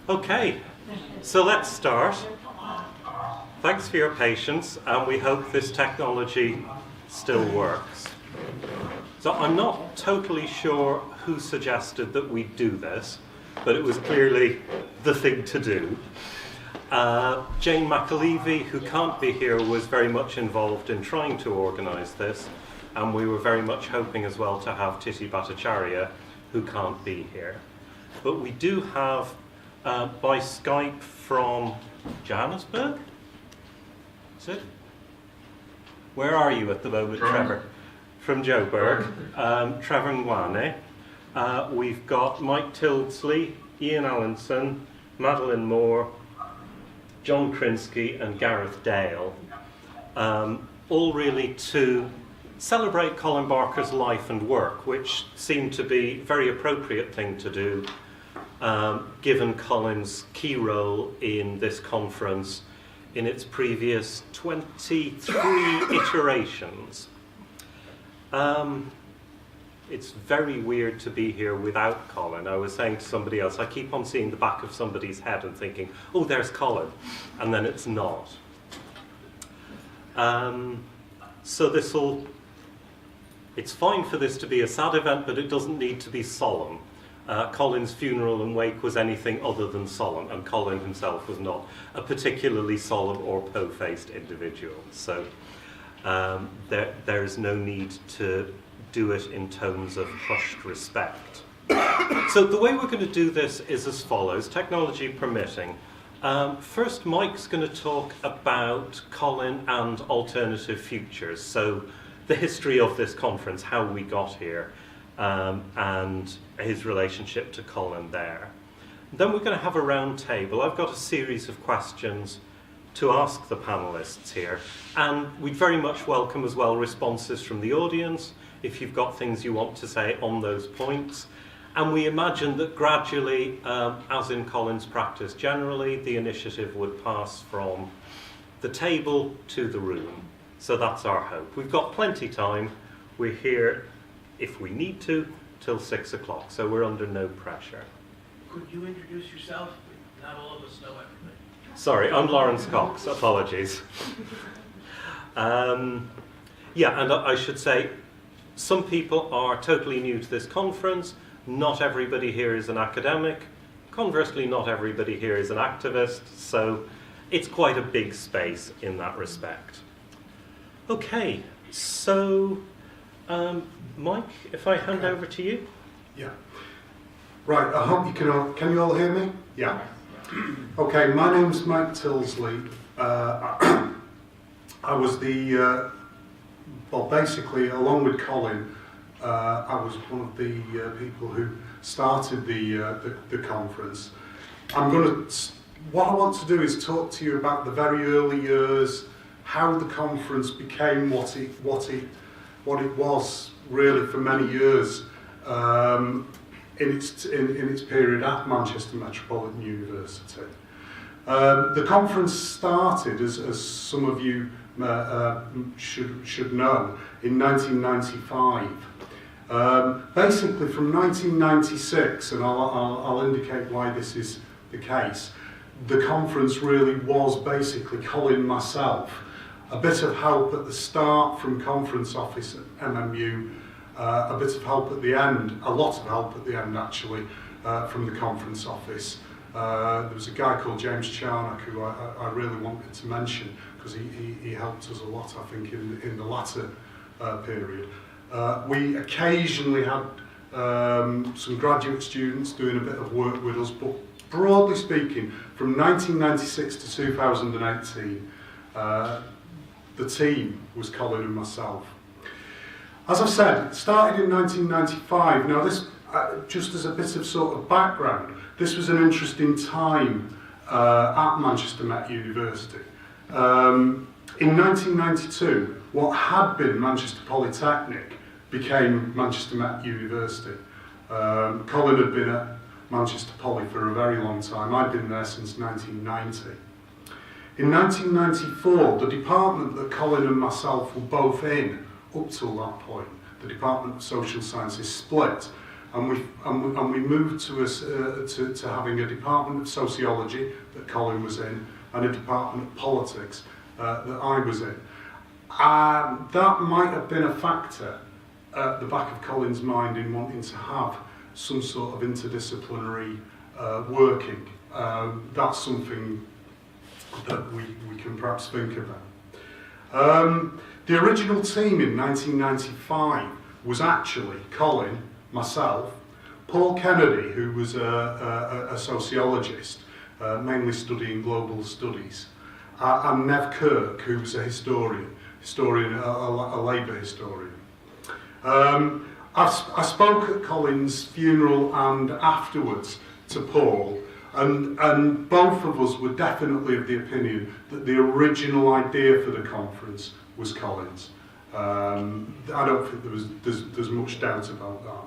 Okay, so let's start. Thanks for your patience, and we hope this technology still works. So I'm not totally sure who suggested that we do this, but it was clearly the thing to do. Jane McAlevey, who can't be here, was very much involved in trying to organise this, and we were very much hoping as well to have Titi Bhattacharya, who can't be here. But we do have, by Skype from Johannesburg? Is it? Where are you at the moment, Trevor? From Joburg. Trevor Ngwane. We've got Mike Tyldesley, Ian Allinson, Madelaine Moore, John Krinsky and Gareth Dale, all really to celebrate Colin Barker's life and work, which seemed to be a very appropriate thing to do, given Colin's key role in this conference in its previous 23 iterations. It's very weird to be here without Colin. I was saying to somebody else, I keep on seeing the back of somebody's head and thinking, oh, there's Colin, and then it's not. So it's fine for this to be a sad event, but it doesn't need to be solemn. Colin's funeral and wake was anything other than solemn, and Colin himself was not a particularly solemn or po-faced individual. So there is no need to do it in tones of hushed respect. So the way we're going to do this is as follows, technology permitting. First, Mike's going to talk about Colin and alternative futures, so the history of this conference, how we got here, and his relationship to Colin there. Then we're going to have a round table. I've got a series of questions to ask the panelists here, and we'd very much welcome as well responses from the audience if you've got things you want to say on those points. And we imagine that gradually, as in Colin's practice generally, the initiative would pass from the table to the room. So that's our hope. We've got plenty time. We're here, if we need to, till 6 o'clock, so we're under no pressure. Could you introduce yourself? Not all of us know everything. Sorry, I'm Laurence Cox, apologies. Yeah, and I should say, some people are totally new to this conference. Not everybody here is an academic. Conversely, not everybody here is an activist, so it's quite a big space in that respect. Okay, so Mike, if I hand over to you. Yeah. Right, I hope you can you all hear me? Yeah. Okay, my name's Mike Tyldesley. I was the, well, basically, along with Colin, I was one of the people who started the conference. What I want to do is talk to you about the very early years, how the conference became what it was really for many years in its period at Manchester Metropolitan University. The conference started, as some of you should know, in 1995. Basically from 1996, and I'll indicate why this is the case, the conference really was basically Colin, myself, a bit of help at the start from conference office at MMU, a bit of help at the end, a lot of help at the end actually, from the conference office. There was a guy called James Charnock who I really wanted to mention because he helped us a lot, I think, in the latter period. We occasionally had some graduate students doing a bit of work with us, but broadly speaking, from 1996 to 2018, the team was Colin and myself. As I said, it started in 1995. Now this, just as a bit of sort of background, this was an interesting time at Manchester Met University. In 1992, what had been Manchester Polytechnic became Manchester Met University. Colin had been at Manchester Poly for a very long time. I'd been there since 1990. In 1994, the department that Colin and myself were both in, up till that point, the Department of Social Sciences split, and we moved to having a department of sociology that Colin was in, and a department of politics that I was in. That might have been a factor at the back of Colin's mind in wanting to have some sort of interdisciplinary working. That's something that we can perhaps think about. The original team in 1995 was actually Colin, myself, Paul Kennedy, who was a sociologist, mainly studying global studies, and Nev Kirk, who was a historian, a Labour historian. I spoke at Colin's funeral and afterwards to Paul, and both of us were definitely of the opinion that the original idea for the conference was Colin's. I don't think there's much doubt about that.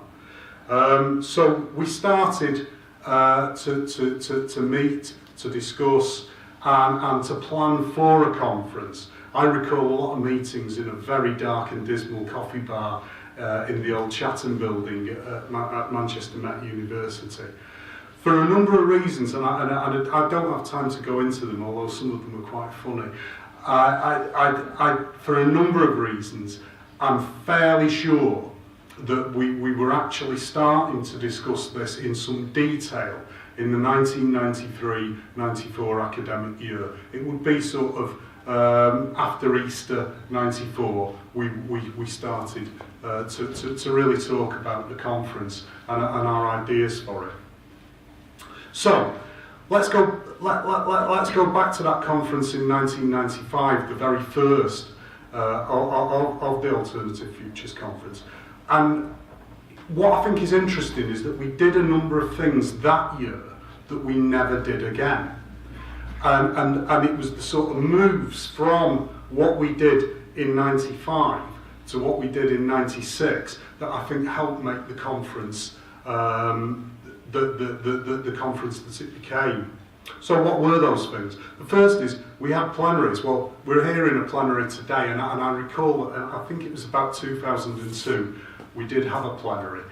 So we started to meet, to discuss, and to plan for a conference. I recall a lot of meetings in a very dark and dismal coffee bar in the old Chatham building at Manchester Met University. For a number of reasons, and I don't have time to go into them, although some of them are quite funny. For a number of reasons, I'm fairly sure that we were actually starting to discuss this in some detail in the 1993-94 academic year. It would be sort of after Easter '94, we started to really talk about the conference and our ideas for it. So let's go back to that conference in 1995, the very first of the Alternative Futures Conference. And what I think is interesting is that we did a number of things that year that we never did again. And it was the sort of moves from what we did in 95 to what we did in 96 that I think helped make the conference the conference that it became. So what were those things? The first is we had plenaries. Well, we're here in a plenary today, and I recall that I think it was about 2002 we did have a plenary.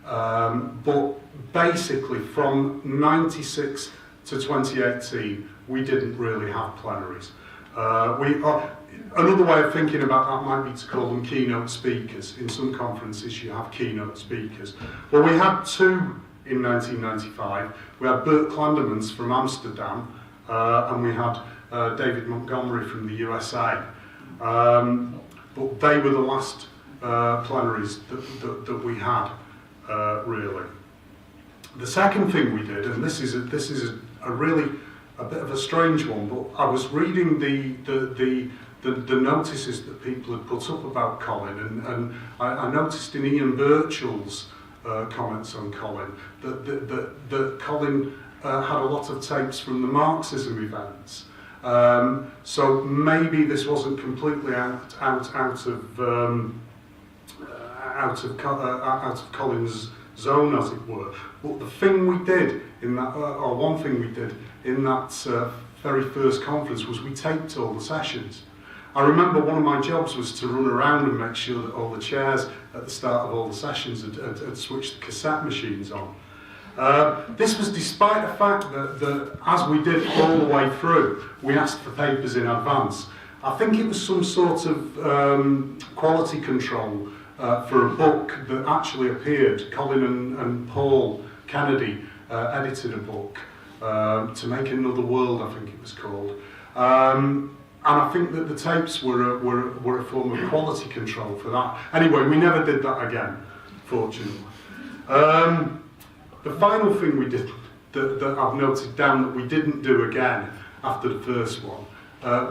But basically from 96 to 2018 we didn't really have plenaries. Another way of thinking about that might be to call them keynote speakers. In some conferences you have keynote speakers. Well, we had two in 1995. We had Bert Clandemans from Amsterdam, and we had David Montgomery from the USA. But they were the last plenaries that we had, really. The second thing we did, and this is a really a bit of a strange one, but I was reading the notices that people had put up about Colin, and I noticed in Ian Birchall's comments on Colin that Colin had a lot of tapes from the Marxism events. So maybe this wasn't completely out of Colin's zone, as it were. But the thing we did in that, or one thing we did in that very first conference, was we taped all the sessions. I remember one of my jobs was to run around and make sure that all the chairs at the start of all the sessions had switched the cassette machines on. This was despite the fact that as we did all the way through, we asked for papers in advance. I think it was some sort of quality control for a book that actually appeared. Colin and Paul Kennedy edited a book, To Make Another World, I think it was called. And I think that the tapes were a form of quality control for that. Anyway, we never did that again, fortunately. The final thing we did that I've noted down that we didn't do again after the first one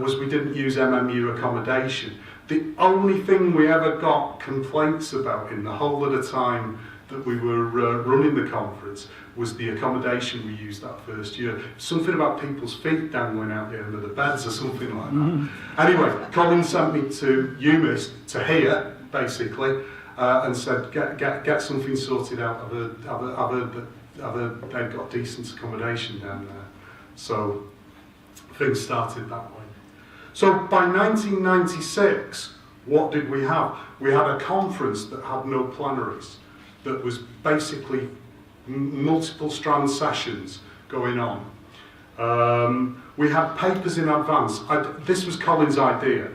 was we didn't use MMU accommodation. The only thing we ever got complaints about in the whole of the time that we were running the conference was the accommodation we used that first year. Something about people's feet dangling out the end of the beds or something like that. Anyway, Colin sent me to UMIS, to here, basically, and said, get something sorted out. I've heard that they've got decent accommodation down there. So things started that way. So by 1996, what did we have? We had a conference that had no plenaries. that was basically multiple strand sessions going on. We had papers in advance. This was Colin's idea.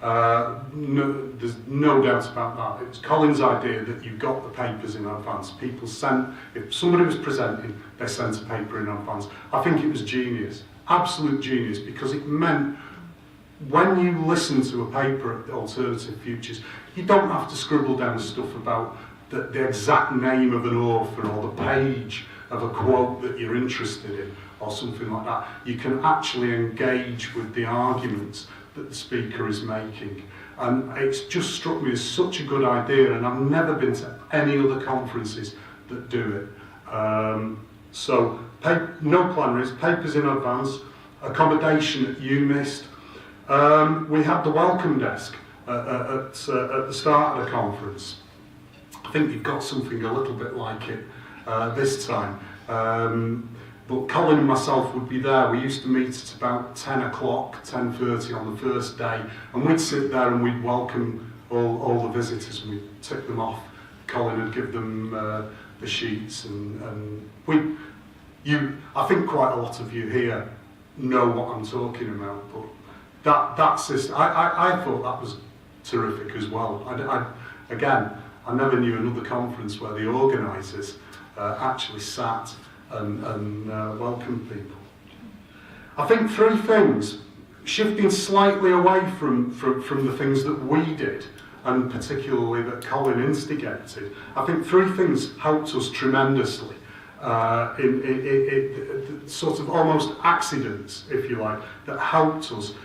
There's no doubt about that. It was Colin's idea that you got the papers in advance. People sent, if somebody was presenting, they sent a paper in advance. I think it was genius, absolute genius, because it meant when you listen to a paper at the Alternative Futures, you don't have to scribble down stuff about the exact name of an author or the page of a quote that you're interested in or something like that. You can actually engage with the arguments that the speaker is making. And it's just struck me as such a good idea, and I've never been to any other conferences that do it. So no plenaries, papers in advance, accommodation at UMIST. We had the welcome desk at the start of the conference. I think you've got something a little bit like it this time. But Colin and myself would be there. We used to meet at about 10 o'clock, 10:30 on the first day, and we'd sit there and we'd welcome all the visitors, and we'd tick them off. Colin would give them the sheets, and I think quite a lot of you here know what I'm talking about, but that system, I thought that was terrific as well. I never knew another conference where the organisers actually sat and welcomed people. I think three things, shifting slightly away from the things that we did, and particularly that Colin instigated, I think three things helped us tremendously. In sort of almost accidents, if you like, that helped us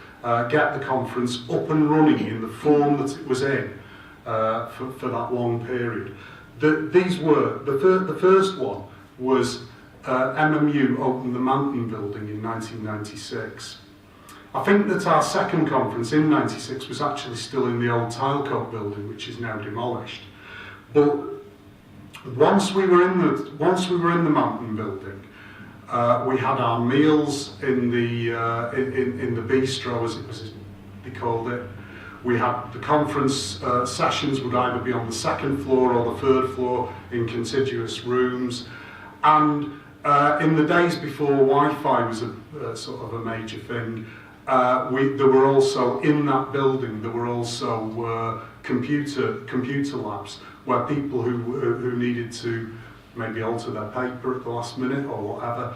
get the conference up and running in the form that it was in for that long period. These were, the first one was MMU opened the Mountain Building in 1996. I think that our second conference in 96 was actually still in the old Tylecote building, which is now demolished. But once we were in the Mountain Building, we had our meals in the bistro, as they called it. We had the conference sessions would either be on the second floor or the third floor in contiguous rooms, and in the days before Wi-Fi was a sort of a major thing, there were also in that building there were also computer labs where people who needed to maybe alter their paper at the last minute or whatever,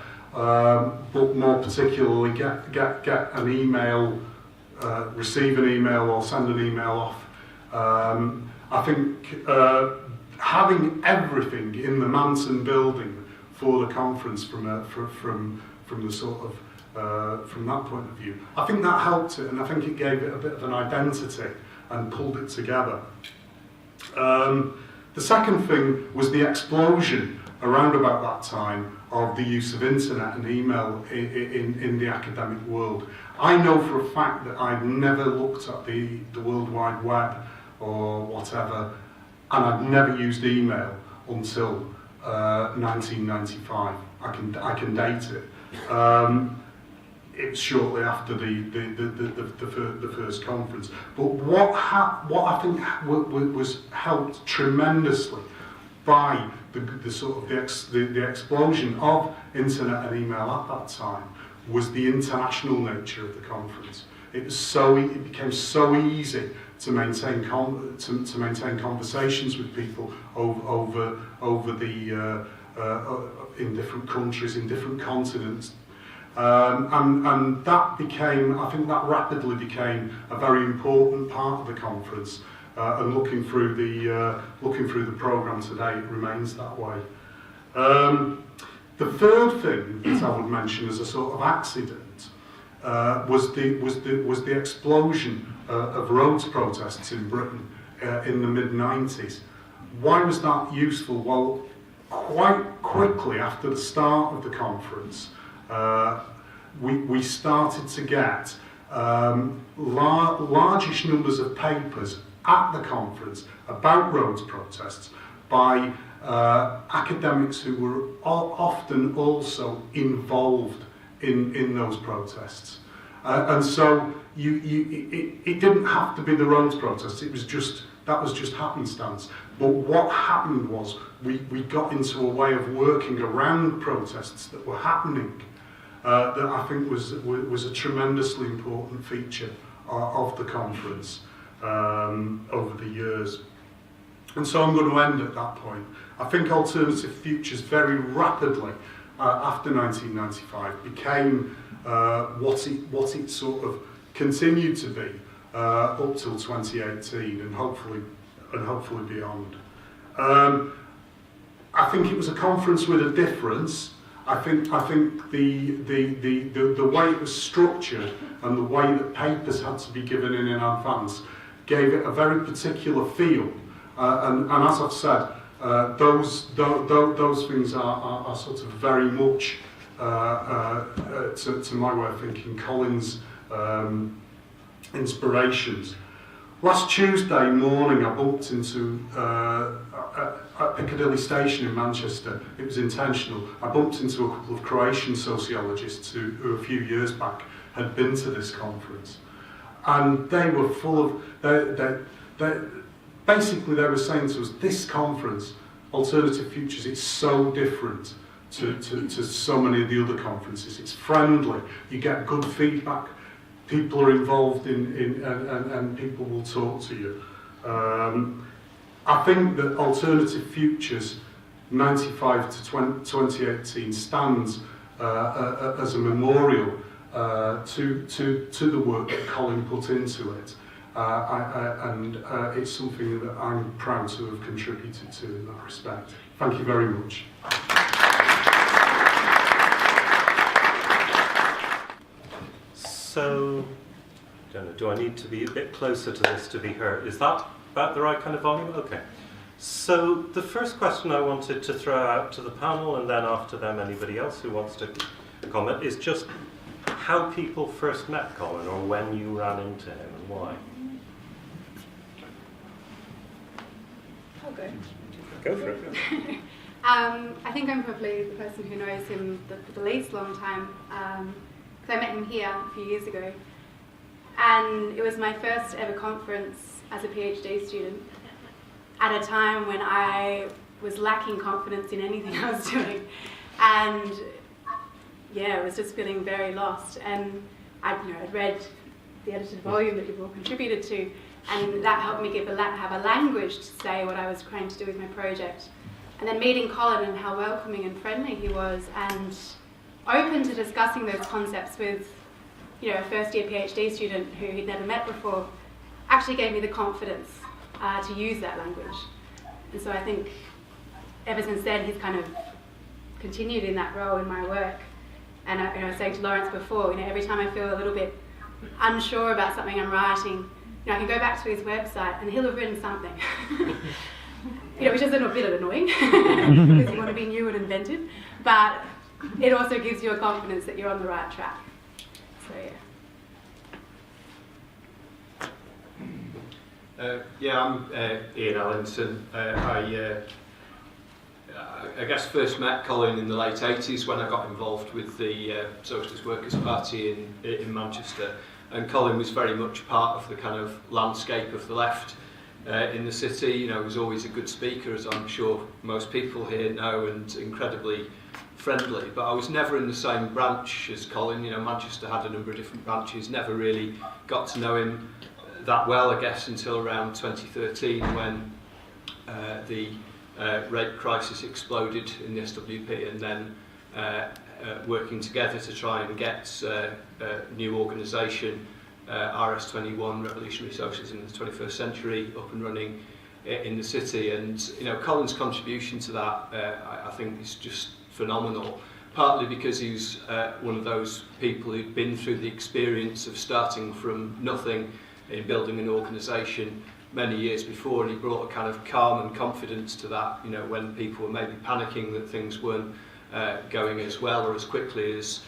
but more particularly get an email, receive an email or send an email off. I think having everything in the Manton building for the conference from the sort of from that point of view, I think that helped it, and I think it gave it a bit of an identity and pulled it together. The second thing was the explosion around about that time of the use of internet and email in the academic world. I know for a fact that I've never looked at the World Wide Web or whatever, and I've never used email until 1995. I can date it. It was shortly after the first conference. But what I think was helped tremendously by the sort of the explosion of internet and email at that time was the international nature of the conference. It became so easy to maintain conversations with people over the in different countries, in different continents. And that became, I think that rapidly became a very important part of the conference. And looking through the programme today, it remains that way. The third thing that I would mention as a sort of accident was the explosion of roads protests in Britain in the mid-90s. Why was that useful? Well, quite quickly after the start of the conference, we started to get largish numbers of papers at the conference about roads protests by academics who were often also involved in those protests. And so it didn't have to be the roads protests, it was just That was just happenstance. But what happened was we got into a way of working around protests that were happening that I think was a tremendously important feature of the conference over the years. And so I'm going to end at that point. I think Alternative Futures very rapidly after 1995 became what it sort of continued to be up till 2018 and hopefully beyond. I think it was a conference with a difference. I think the way it was structured and the way that papers had to be given in advance gave it a very particular feel. And as I've said, those things are sort of very much to my way of thinking Colin's inspirations. Last Tuesday morning, I bumped into at Piccadilly Station in Manchester. It was intentional. I bumped into a couple of Croatian sociologists who a few years back had been to this conference, and they were full of. Basically, they were saying to us, this conference, Alternative Futures, it's so different to so many of the other conferences. It's friendly. You get good feedback. People are involved and people will talk to you. I think that Alternative Futures 95 to 2018 stands as a memorial to the work that Colin put into it. And it's something that I'm proud to have contributed to in that respect. Thank you very much. So, I don't know, do I need to be a bit closer to this to be heard? Is that about the right kind of volume? Okay. So, the first question I wanted to throw out to the panel, and then after them anybody else who wants to comment, is just how people first met Colin, or when you ran into him and why. I'll go. Go for it. I think I'm probably the person who knows him the least long time, because I met him here a few years ago, and it was my first ever conference as a PhD student at a time when I was lacking confidence in anything I was doing, and yeah, I was just feeling very lost. And I'd read the edited volume that you've all contributed to, and that helped me have a language to say what I was trying to do with my project. And then meeting Colin and how welcoming and friendly he was, and open to discussing those concepts with, a first-year PhD student who he'd never met before, actually gave me the confidence to use that language. And so I think ever since then he's kind of continued in that role in my work. And I was saying to Laurence before, every time I feel a little bit unsure about something I'm writing, I can go back to his website and he'll have written something. Which is a little bit annoying because you want to be new and inventive, but it also gives you a confidence that you're on the right track. So yeah. I'm Ian Allinson. I guess first met Colin in the late 80s when I got involved with the Socialist Workers' Party in Manchester, and Colin was very much part of the kind of landscape of the left in the city. He was always a good speaker, as I'm sure most people here know, and incredibly friendly. But I was never in the same branch as Colin. Manchester had a number of different branches, never really got to know him that well, I guess, until around 2013 when the rape crisis exploded in the SWP, and then working together to try and get a new organisation, RS21, Revolutionary Socialism in the 21st Century, up and running in the city. And Colin's contribution to that I think is just phenomenal, partly because he was one of those people who'd been through the experience of starting from nothing in building an organisation many years before, and he brought a kind of calm and confidence to that, when people were maybe panicking that things weren't going as well or as quickly as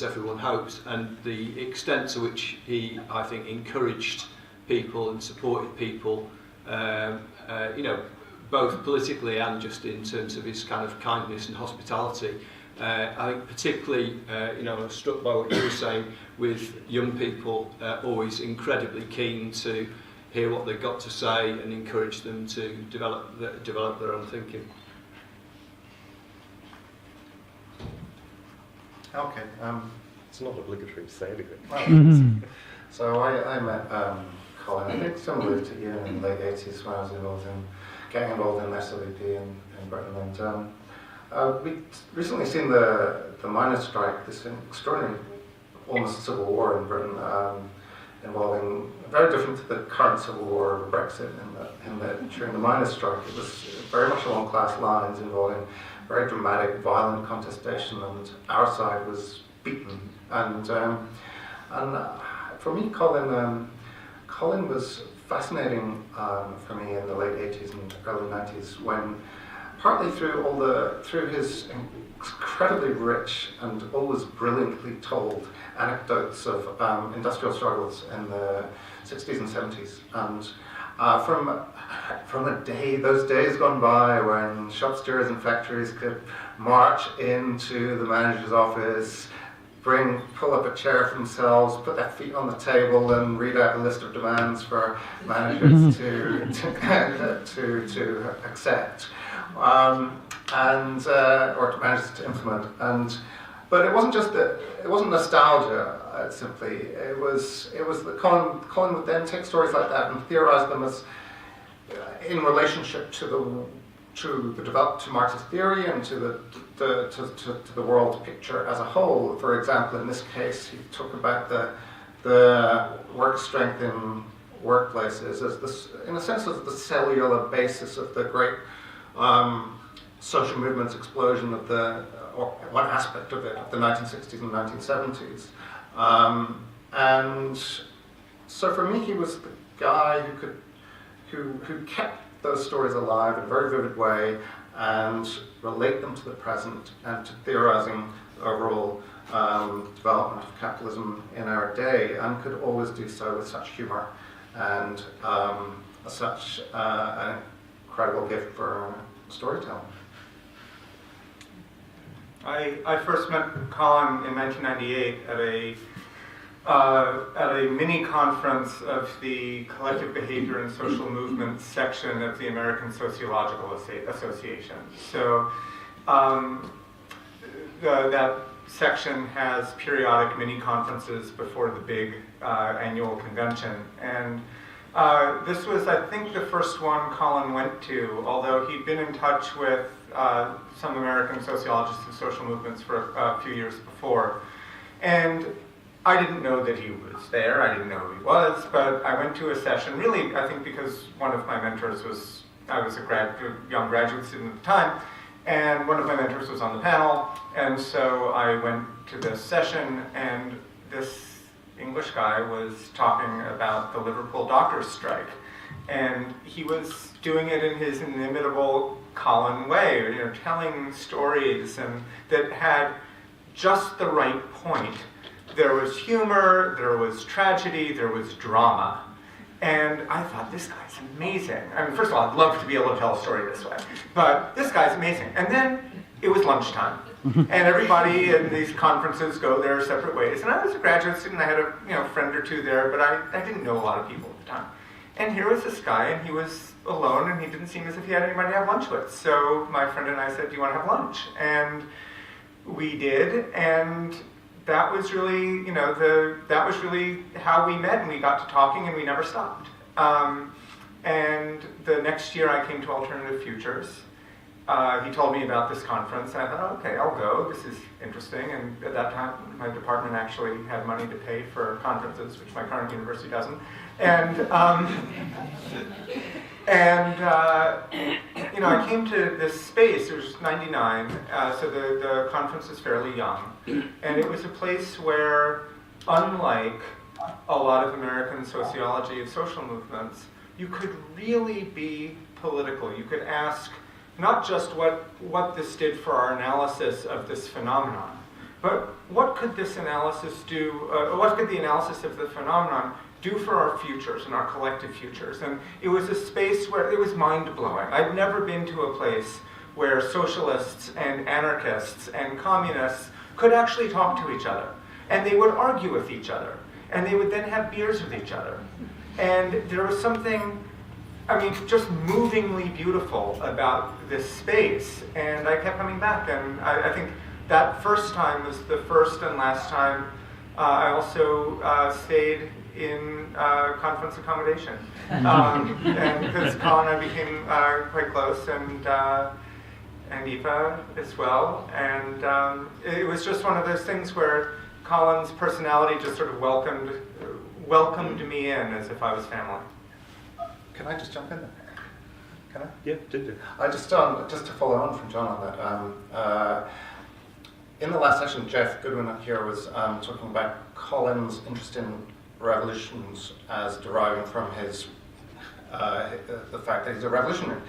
everyone hoped. And the extent to which he, I think, encouraged people and supported people, both politically and just in terms of his kind of kindness and hospitality. I think particularly, I was struck by what you were saying with young people, always incredibly keen to hear what they've got to say and encourage them to develop their own thinking. Okay. It's not obligatory to say anything. Well, so I met Colin, I think similar to you in the late 80s when I was getting involved in SWP in Britain. And we'd recently seen the miners' strike, this extraordinary, almost civil war in Britain, involving, very different to the current civil war over Brexit, in that during the miners' strike it was very much along class lines, involving very dramatic, violent contestation, and our side was beaten. And for me, Colin was fascinating for me in the late 80s and early 90s, when partly through his incredibly rich and always brilliantly told anecdotes of industrial struggles in the 60s and 70s, and from those days gone by when shop stewards and factories could march into the manager's office, pull up a chair for themselves, put their feet on the table, and read out a list of demands for managers to accept, or to managers to implement. But it wasn't nostalgia. Simply, it was that Colin would then take stories like that and theorize them as in relationship to Marxist theory and to the world picture as a whole. For example, in this case, he talked about the work strength in workplaces as this, in a sense, as the cellular basis of the great social movements explosion of or one aspect of it, of the 1960s and 1970s. And so for me, he was the guy who kept those stories alive in a very vivid way and relate them to the present and to theorizing the overall development of capitalism in our day, and could always do so with such humor and such an incredible gift for storytelling. I first met Colin in 1998 at a mini conference of the Collective Behavior and Social Movements section of the American Sociological Association. So that section has periodic mini conferences before the big annual convention. And this was, I think, the first one Colin went to, although he'd been in touch with some American sociologists and social movements for a few years before. And I didn't know that he was there, I didn't know who he was, but I went to a session, really, I think because one of my mentors was, I was a young graduate student at the time, and one of my mentors was on the panel, and so I went to this session, and this English guy was talking about the Liverpool doctors' strike, and he was doing it in his inimitable Colin way, telling stories and that had just the right point. There was humor, there was tragedy, there was drama. And I thought, this guy's amazing. I mean, first of all, I'd love to be able to tell a story this way, but this guy's amazing. And then it was lunchtime. And everybody in these conferences go their separate ways. And I was a graduate student, I had a friend or two there, but I didn't know a lot of people at the time. And here was this guy, and he was alone, and he didn't seem as if he had anybody to have lunch with. So my friend and I said, do you want to have lunch? And we did, and that was really, that was really how we met, and we got to talking, and we never stopped. And the next year I came to Alternative Futures. He told me about this conference, and I thought, oh, okay, I'll go. This is interesting. And at that time, my department actually had money to pay for conferences, which my current university doesn't. And I came to this space. It was 99, so the conference was fairly young, and it was a place where, unlike a lot of American sociology of social movements, you could really be political. You could ask not just what this did for our analysis of this phenomenon, but what could this analysis do? What could the analysis of the phenomenon do for our futures and our collective futures? And it was a space where it was mind-blowing. I'd never been to a place where socialists and anarchists and communists could actually talk to each other. And they would argue with each other. And they would then have beers with each other. And there was something, I mean, just movingly beautiful about this space. And I kept coming back, and I think that first time was the first and last time. I also stayed in conference accommodation. And because Colin and I became quite close, and Aoife as well. And it was just one of those things where Colin's personality just sort of welcomed me in as if I was family. Can I just jump in there? Can I? Yeah, do. I just to follow on from John on that. In the last session, Jeff Goodwin here was talking about Colin's interest in revolutions as deriving from his the fact that he's a revolutionary.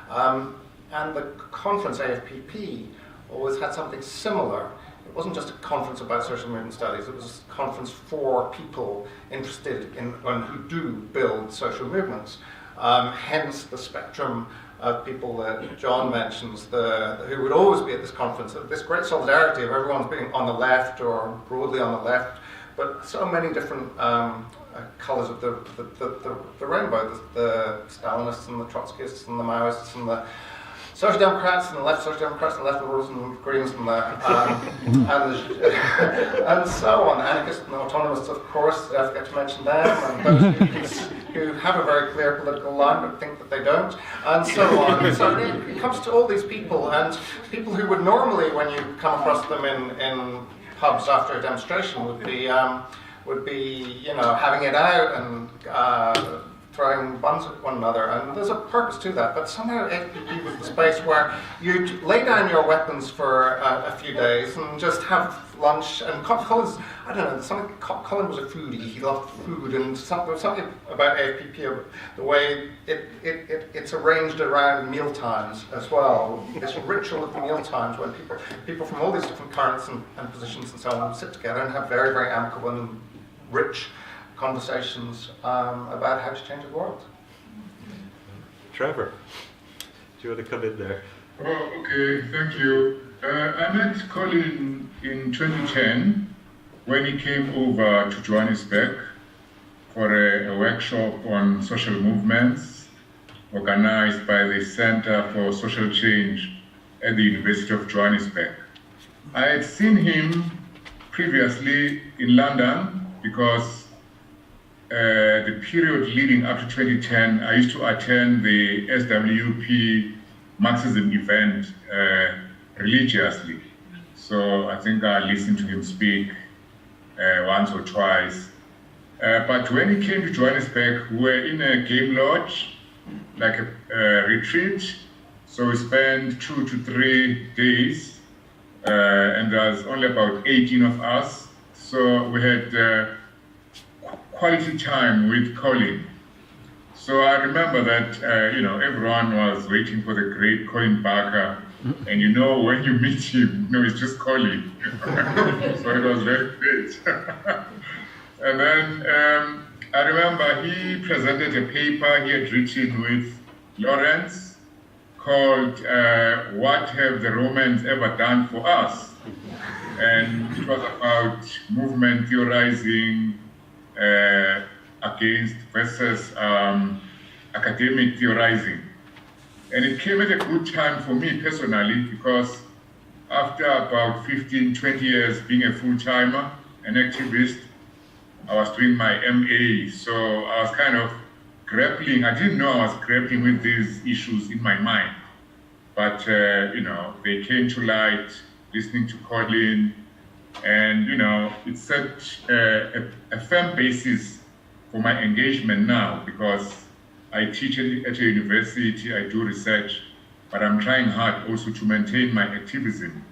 And the conference, AFPP, always had something similar. It wasn't just a conference about social movement studies, it was a conference for people interested in and who do build social movements. Hence the spectrum of people that John mentions, who would always be at this conference, this great solidarity of everyone's being on the left or broadly on the left, but so many different colours of the rainbow, the Stalinists and the Trotskyists and the Maoists and the Social Democrats and the left Social Democrats and the left Liberals and the Greens and and so on. Anarchists and autonomists, of course, I forget to mention them, and those who have a very clear political line but think that they don't, and so on. And so it comes to all these people, and people who would normally, when you come across them in pubs after a demonstration, would be having it out and throwing buns at one another, and there's a purpose to that, but somehow AFPP was the space where you lay down your weapons for a few days and just have lunch. And Colin's, I don't know, Colin was a foodie, he loved food, and there was something about AFPP, the way it's arranged around meal times as well, this ritual of the meal times when people from all these different currents and positions and so on sit together and have very, very amicable and rich conversations about how to change the world. Trevor, do you want to come in there? Oh, okay, thank you. I met Colin in 2010 when he came over to Johannesburg for a workshop on social movements organized by the Center for Social Change at the University of Johannesburg. I had seen him previously in London because the period leading up to 2010, I used to attend the SWP Marxism event religiously. So I think I listened to him speak once or twice. But when he came to Johannesburg, we were in a game lodge, like a retreat. So we spent 2 to 3 days, and there was only about 18 of us. So we had quality time with Colin. So I remember that everyone was waiting for the great Colin Barker, and when you meet him, it's just Colin. So it was very great. And then I remember he presented a paper he had written with Laurence called "What Have the Romans Ever Done for Us?" And it was about movement theorizing against versus academic theorizing. And it came at a good time for me personally, because after about 15, 20 years being a full-timer, an activist, I was doing my MA, so I was kind of grappling. I didn't know I was grappling with these issues in my mind, but they came to light listening to Colin, and it set a firm basis for my engagement now, because I teach at a university, I do research, but I'm trying hard also to maintain my activism.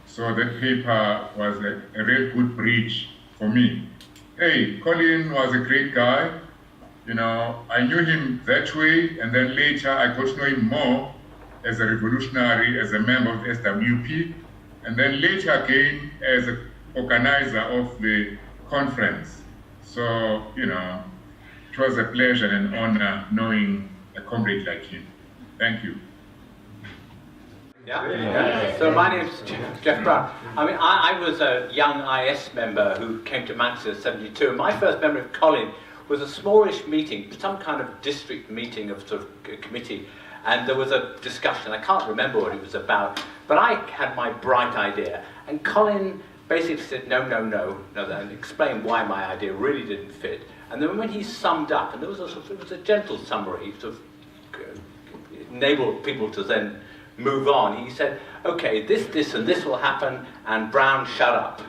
So that paper was a real good bridge for me. Hey, Colin was a great guy. I knew him that way, and then later I got to know him more as a revolutionary, as a member of the SWP, and then later again as an organizer of the conference. So, it was a pleasure and honor knowing a comrade like him. Thank you. Yeah. So my name's Jeff Brown. I was a young IS member who came to Manchester in '72. My first memory of Colin was a smallish meeting, some kind of district meeting of sort of a committee, and there was a discussion. I can't remember what it was about, but I had my bright idea, and Colin basically said no, and explained why my idea really didn't fit. And then when he summed up, and it was a gentle summary, sort of enabled people to then move on. He said, "Okay, this, and this will happen, and Brown, shut up."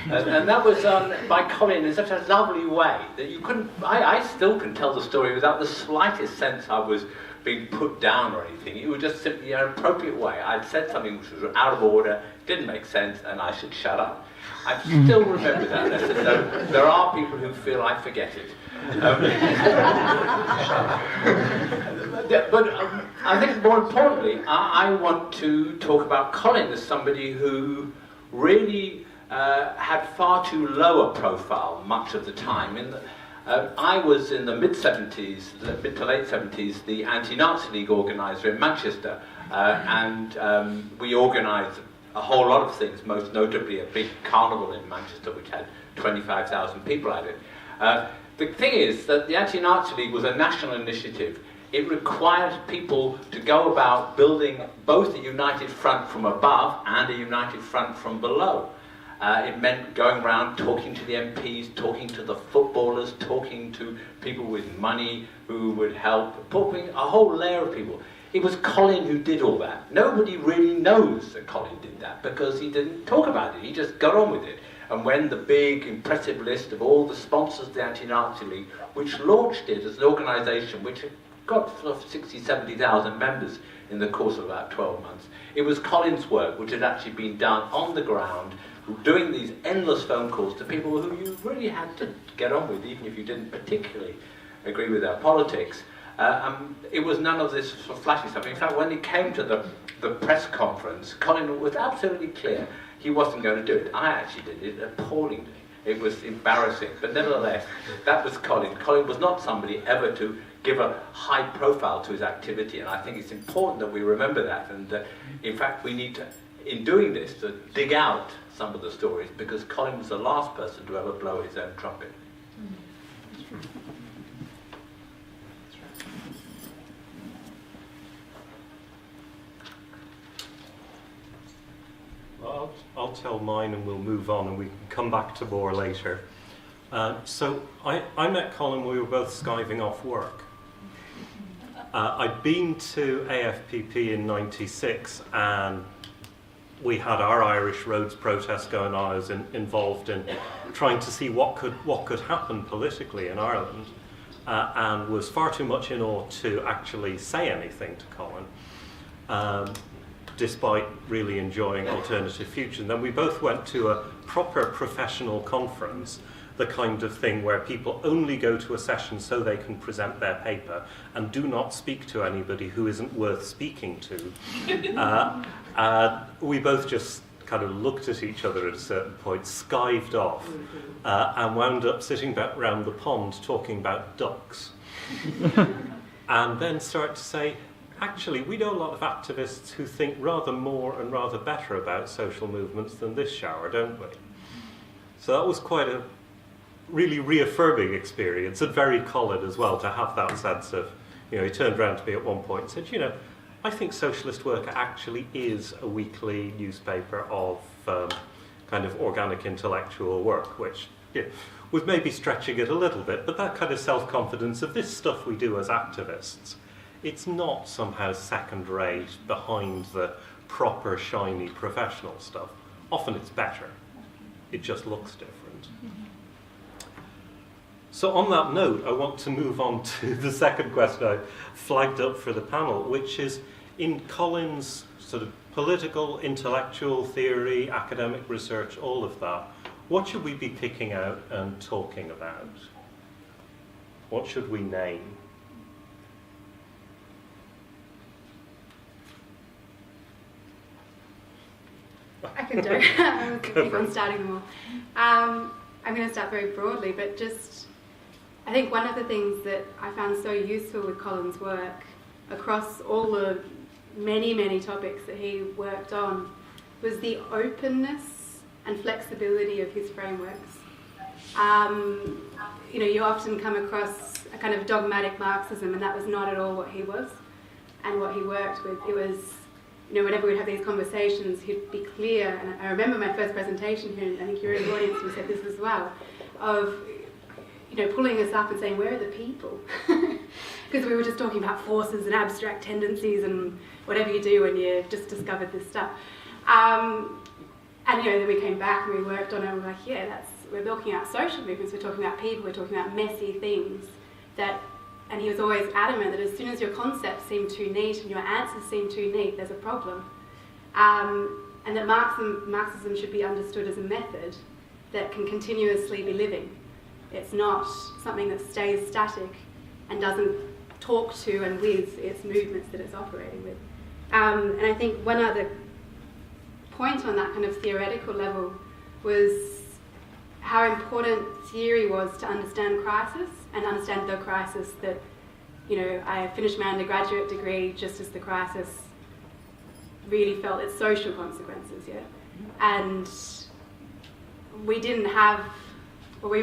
And that was done by Colin in such a lovely way that you couldn't. I still can tell the story without the slightest sense I was being put down or anything. It was just simply an appropriate way. I'd said something which was out of order, didn't make sense, and I should shut up. I still remember that lesson, though there are people who feel I forget it. But I think more importantly, I want to talk about Colin as somebody who really had far too low a profile much of the time. I was in the mid-70s, mid to late 70s, the Anti-Nazi League organiser in Manchester, and we organised a whole lot of things, most notably a big carnival in Manchester which had 25,000 people at it. The thing is that the Anti-Nazi League was a national initiative. It required people to go about building both a united front from above and a united front from below. It meant going around talking to the MPs, talking to the footballers, talking to people with money who would help, talking a whole layer of people. It was Colin who did all that. Nobody really knows that Colin did that because he didn't talk about it. He just got on with it. And when the big, impressive list of all the sponsors of the Anti-Nazi League, which launched it as an organisation which had got sort of 60,000, 70,000 members in the course of about 12 months, it was Colin's work which had actually been done on the ground, doing these endless phone calls to people who you really had to get on with, even if you didn't particularly agree with their politics. It was none of this sort of flashy stuff. In fact, when it came to the press conference, Colin was absolutely clear he wasn't going to do it. I actually did it appallingly. It was embarrassing. But nevertheless, that was Colin. Colin was not somebody ever to give a high profile to his activity, and I think it's important that we remember that. And in fact, we need to, in doing this, to dig out some of the stories, because Colin was the last person to ever blow his own trumpet. I'll tell mine and we'll move on and we can come back to more later. So I met Colin when we were both skiving off work. I'd been to AFPP in '96 and we had our Irish roads protest going on. I was involved in trying to see what could happen politically in Ireland, and was far too much in awe to actually say anything to Colin, despite really enjoying Alternative Future. And then we both went to a proper professional conference, the kind of thing where people only go to a session so they can present their paper and do not speak to anybody who isn't worth speaking to. We both just kind of looked at each other at a certain point, skived off, and wound up sitting back round the pond talking about ducks. And then started to say, actually, we know a lot of activists who think rather more and rather better about social movements than this shower, don't we? So that was quite a really reaffirming experience, and very Colin as well, to have that sense of, he turned around to me at one point and said, I think Socialist Worker actually is a weekly newspaper of kind of organic intellectual work, which was maybe stretching it a little bit, but that kind of self-confidence of this stuff we do as activists, it's not somehow second-rate behind the proper, shiny, professional stuff. Often it's better. It just looks different. So on that note, I want to move on to the second question I flagged up for the panel, which is, in Colin's sort of political, intellectual theory, academic research, all of that, what should we be picking out and talking about? What should we name? I can do. I was keep on starting them all. I'm going to start very broadly, but I think one of the things that I found so useful with Colin's work across all the many, many topics that he worked on was the openness and flexibility of his frameworks. You often come across a kind of dogmatic Marxism, and that was not at all what he was and what he worked with. It was, whenever we'd have these conversations, he'd be clear, and I remember my first presentation here, and I think you were in the audience, you said this as well, of pulling us up and saying, where are the people? Because we were just talking about forces and abstract tendencies and whatever you do when you just discovered this stuff. And then we came back and we worked on it, and we're like, we're looking at social movements, we're talking about people, we're talking about messy things and he was always adamant that as soon as your concepts seem too neat and your answers seem too neat, there's a problem. And that Marxism should be understood as a method that can continuously be living. It's not something that stays static and doesn't talk to and with its movements that it's operating with. And I think one other point on that kind of theoretical level was how important theory was to understand crisis and understand the crisis that, I finished my undergraduate degree just as the crisis really felt its social consequences, And we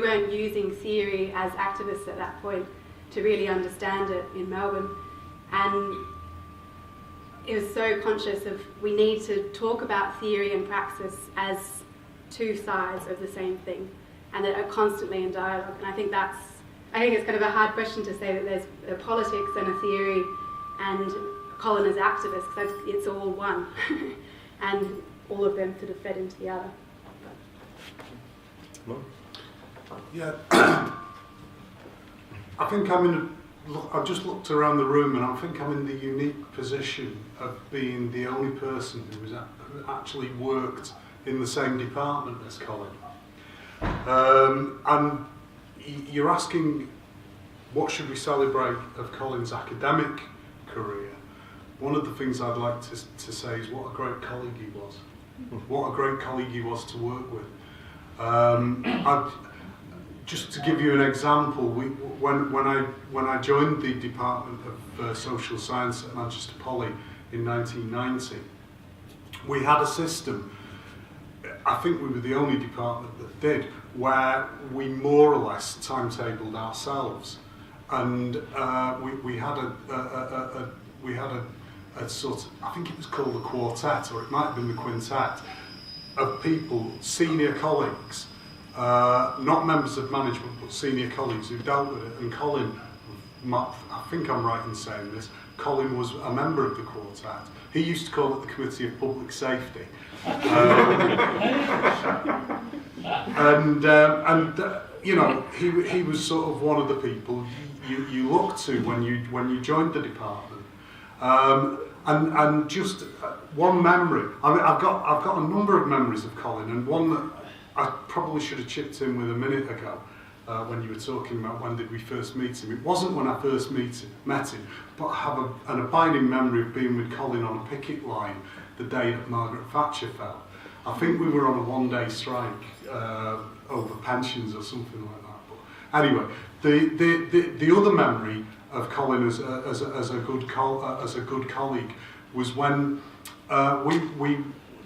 weren't using theory as activists at that point to really understand it in Melbourne. And it was so conscious of we need to talk about theory and praxis as two sides of the same thing, and that are constantly in dialogue. And I think it's kind of a hard question to say that there's a politics and a theory and Colin as activist, because it's all one. And all of them sort of fed into the other. Yeah, I think I've just looked around the room, and I think I'm in the unique position of being the only person who actually worked in the same department as Colin. And you're asking, what should we celebrate of Colin's academic career? One of the things I'd like to say is what a great colleague he was. What a great colleague he was to work with. Just to give you an example, when I joined the Department of Social Science at Manchester Poly in 1990, we had a system, I think we were the only department that did, where we more or less timetabled ourselves, and we had a sort of, I think it was called a quartet, or it might have been the quintet, of people, senior colleagues, not members of management, but senior colleagues who dealt with it. And Colin, I think I'm right in saying this, Colin was a member of the quartet. He used to call it the Committee of Public Safety. He was sort of one of the people you looked to when you joined the department. And just one memory. I mean, I've got a number of memories of Colin, and one that I probably should have chipped in with a minute ago when you were talking about when did we first meet him. It wasn't when I first met him, but I have an abiding memory of being with Colin on a picket line the day that Margaret Thatcher fell. I think we were on a one-day strike over pensions or something like that. But anyway, the other memory of Colin as a good colleague was when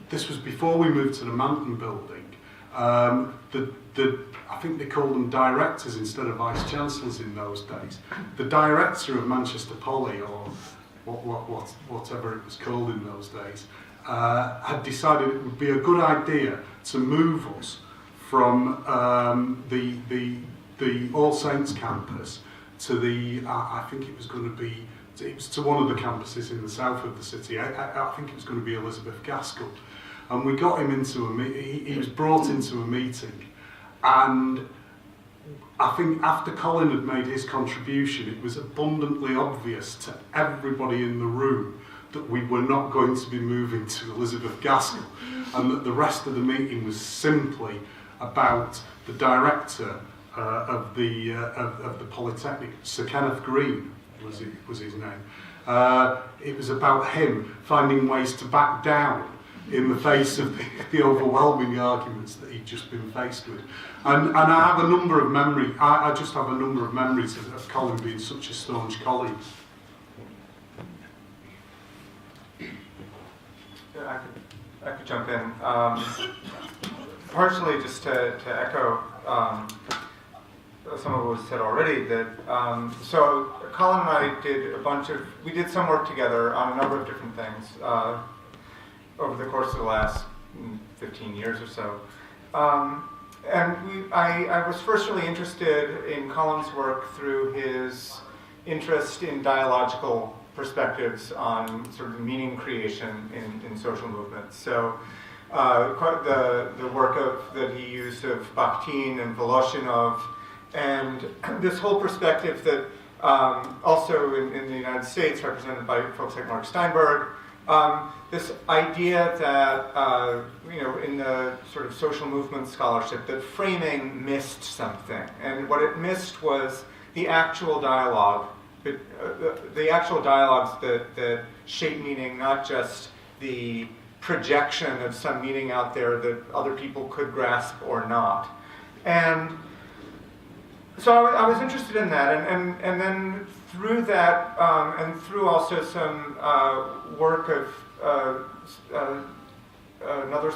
this was before we moved to the Manton building. I think they called them directors instead of vice chancellors in those days. The director of Manchester Poly, or whatever it was called in those days, had decided it would be a good idea to move us from the All Saints campus to the I think it was going to be to one of the campuses in the south of the city. I think it was going to be Elizabeth Gaskell. And we got him into he was brought into a meeting, and I think after Colin had made his contribution, it was abundantly obvious to everybody in the room that we were not going to be moving to Elizabeth Gaskell, and that the rest of the meeting was simply about the director of the Polytechnic, Sir Kenneth Green was his name. It was about him finding ways to back down in the face of the overwhelming arguments that he'd just been faced with. And I have a number of I just have a number of memories of Colin being such a staunch colleague. Yeah, I could jump in. Part partially just to echo some of what was said already, that so Colin and I we did some work together on a number of different things over the course of the last 15 years or so. And I was first really interested in Colin's work through his interest in dialogical perspectives on sort of meaning creation in social movements. So the work that he used of Bakhtin and Voloshinov, and this whole perspective that also in the United States, represented by folks like Mark Steinberg, this idea that, in the sort of social movement scholarship, that framing missed something. And what it missed was the actual dialogue, the actual dialogues that shape meaning, not just the projection of some meaning out there that other people could grasp or not. And so I was interested in that, and then through that, and through also some work of another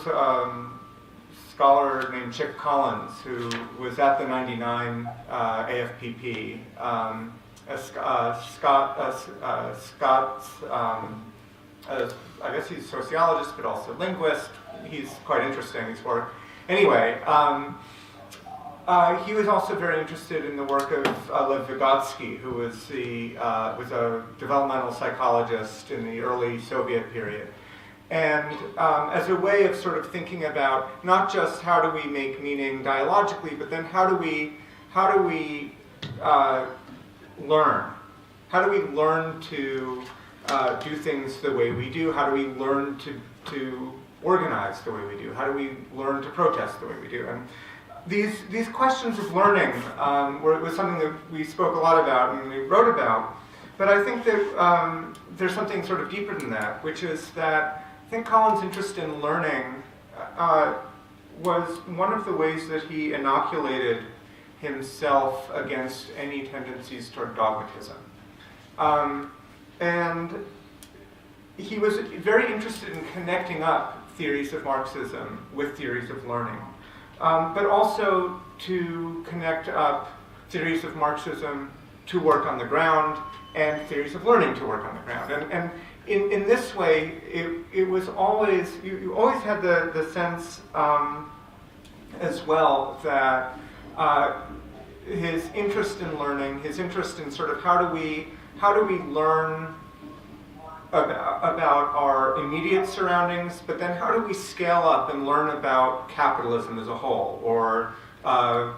scholar named Chick Collins, who was at the '99 AFPP, I guess he's a sociologist, but also linguist. He's quite interesting, his work. Anyway, he was also very interested in the work of Lev Vygotsky, who was a developmental psychologist in the early Soviet period. And as a way of sort of thinking about not just how do we make meaning dialogically, but then how do we learn? How do we learn to do things the way we do? How do we learn to organize the way we do? How do we learn to protest the way we do? And these questions of learning was something that we spoke a lot about and we wrote about. But I think that there's something sort of deeper than that, which is that I think Colin's interest in learning was one of the ways that he inoculated himself against any tendencies toward dogmatism. And he was very interested in connecting up theories of Marxism with theories of learning, but also to connect up theories of Marxism to work on the ground and theories of learning to work on the ground. And in this way, it was always, you always had the sense as well that his interest in learning, his interest in sort of how do we learn about our immediate surroundings, but then how do we scale up and learn about capitalism as a whole, or and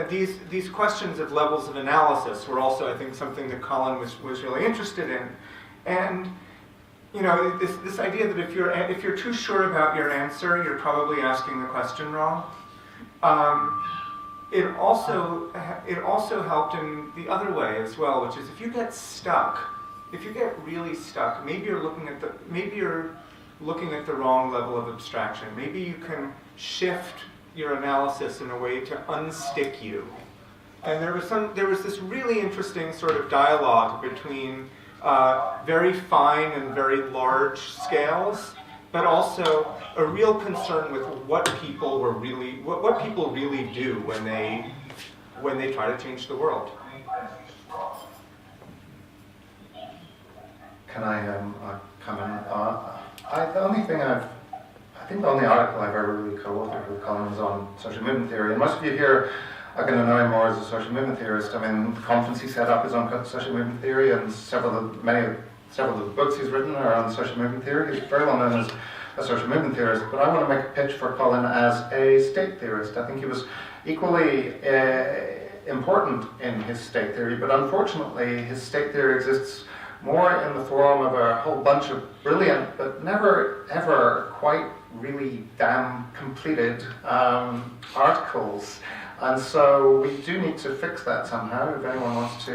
these questions of levels of analysis were also, I think, something that Colin was really interested in, and this idea that if you're too sure about your answer, you're probably asking the question wrong. It also helped in the other way as well, which is if you get really stuck, maybe you're looking at the wrong level of abstraction. Maybe you can shift your analysis in a way to unstick you. And there was this really interesting sort of dialogue between very fine and very large scales, but also a real concern with what people really do when they try to change the world. Can I come in? The only article I've ever really co-authored with Colin was on social movement theory, and most of you here are going to know him more as a social movement theorist. I mean, the conference he set up is on social movement theory, and several of the books he's written are on social movement theory. He's very well known as a social movement theorist, but I want to make a pitch for Colin as a state theorist. I think he was equally important in his state theory, but unfortunately his state theory exists more in the form of a whole bunch of brilliant, but never ever quite really damn completed articles. And so we do need to fix that somehow. If anyone wants to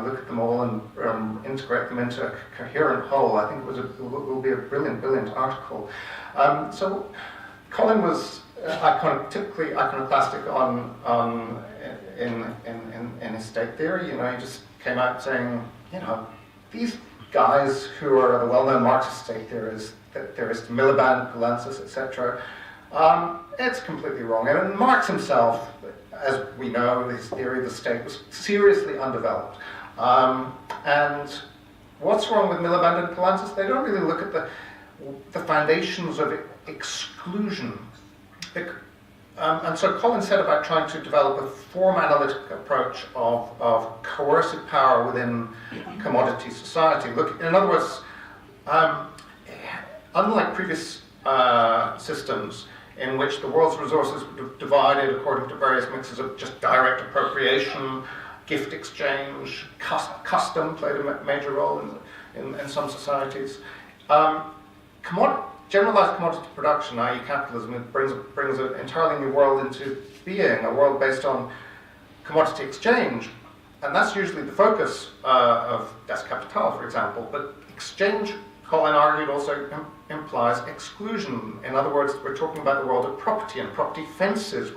look at them all and integrate them into a coherent whole, I think it will be a brilliant article. So Colin was typically iconoclastic in his state theory. He just came out saying, these guys who are the well-known Marxist state theorists, Miliband, Poulantzas, etc., It's completely wrong. And Marx himself, as we know, his theory of the state was seriously undeveloped. And what's wrong with Miliband and Palantis? They don't really look at the foundations of exclusion. And so Colin said about trying to develop a form analytic approach of coercive power within commodity society. Look, in other words, unlike previous systems in which the world's resources were divided according to various mixes of just direct appropriation, gift exchange, custom played a major role in some societies. Generalized commodity production, i.e. capitalism, it brings an entirely new world into being, a world based on commodity exchange. And that's usually the focus of Das Kapital, for example. But exchange, Colin argued, also implies exclusion. In other words, we're talking about the world of property and property fences,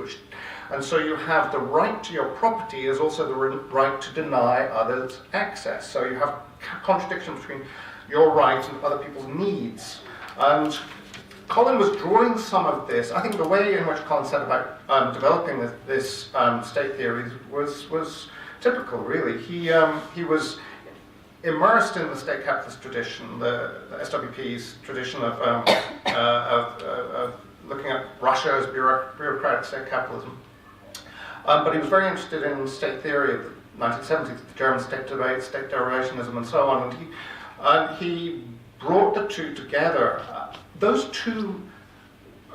and so you have the right to your property is also the right to deny others access. So you have contradiction between your right and other people's needs. And Colin was drawing some of this. I think the way in which Colin said about developing this state theory was typical, really. He was immersed in the state capitalist tradition, the SWP's tradition of looking at Russia as bureaucratic state capitalism. But he was very interested in state theory of the 1970s, the German state debate, state derivationism, and so on. And he brought the two together. Those two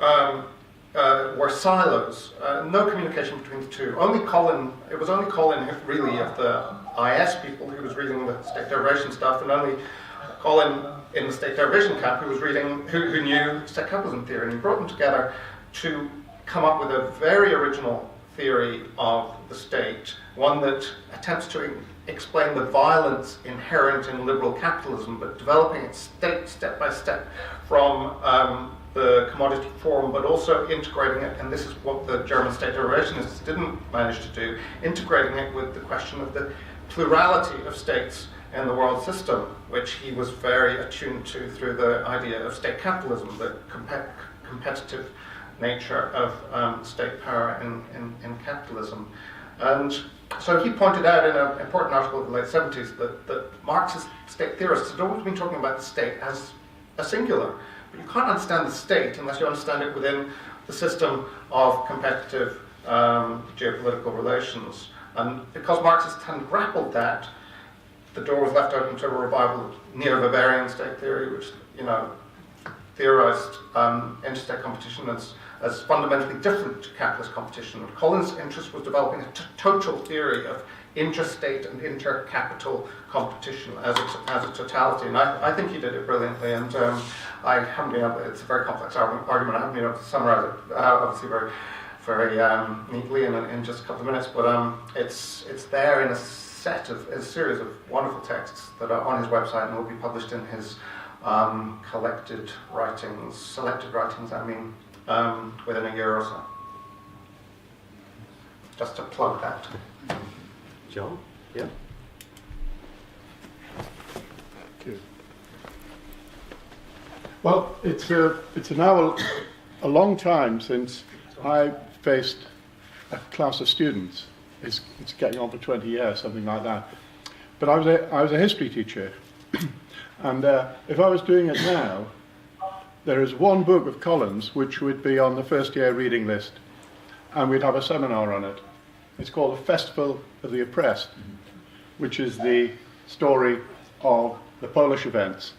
were silos, no communication between the two. It was only Colin really of the IS people who was reading the state derivation stuff, and only Colin in the state derivation camp who knew state capitalism theory. And he brought them together to come up with a very original theory of the state, one that attempts to explain the violence inherent in liberal capitalism, but developing it step by step from the commodity form, but also integrating it, and this is what the German state derivationists didn't manage to do, integrating it with the question of the plurality of states in the world system, which he was very attuned to through the idea of state capitalism, the competitive nature of state power in capitalism. And so he pointed out in an important article of the late 70s that Marxist state theorists had always been talking about the state as a singular. But you can't understand the state unless you understand it within the system of competitive geopolitical relations. And because Marxists hadn't grappled that, the door was left open to a revival of neo-Weberian state theory, which, theorized interstate competition as fundamentally different to capitalist competition. And Colin's interest was developing a total theory of interstate and inter-capital competition as a totality. And I think he did it brilliantly, and I haven't been able, it's a very complex argument, I haven't been able to summarize it, obviously very, very neatly in just a couple of minutes, but it's there in a series of wonderful texts that are on his website and will be published in his selected writings, within a year or so. Just to plug that. John? Yeah? Good. Well, it's now a long time since I faced a class of students. It's getting on for 20 years, something like that. But I was a history teacher, and if I was doing it now, there is one book of Colin's which would be on the first year reading list, and we'd have a seminar on it. It's called The Festival of the Oppressed, which is the story of the Polish events.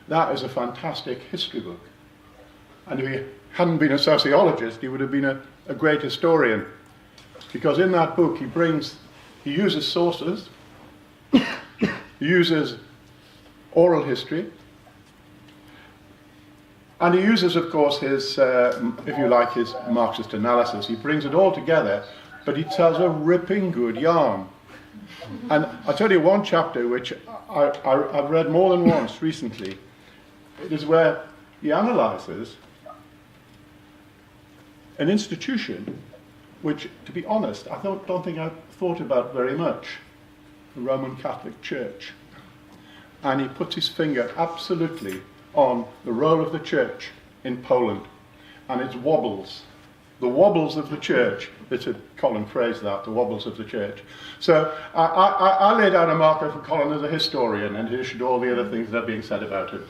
That is a fantastic history book. And if he hadn't been a sociologist, he would have been a great historian. Because in that book he uses sources, he uses oral history, and he uses, of course, his, if you like, his Marxist analysis. He brings it all together, but he tells a ripping good yarn. And I'll tell you one chapter which I've read more than once recently. It is where he analyses an institution which, to be honest, I don't think I've thought about very much, the Roman Catholic Church. And he puts his finger absolutely on the role of the church in Poland. and it wobbles. The wobbles of the church. It's a Colin phrased that, the wobbles of the church. So I laid out a marker for Colin as a historian, and here should all the other things that are being said about it.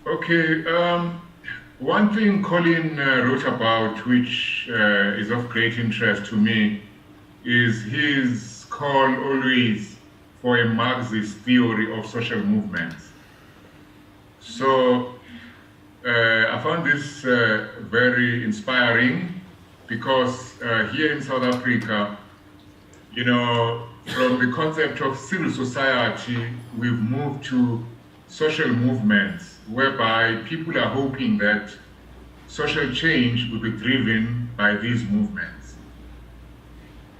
Okay, one thing Colin wrote about, which is of great interest to me, is his call always for a Marxist theory of social movements. So I found this very inspiring because here in South Africa, you know, from the concept of civil society, we've moved to social movements whereby people are hoping that social change will be driven by these movements.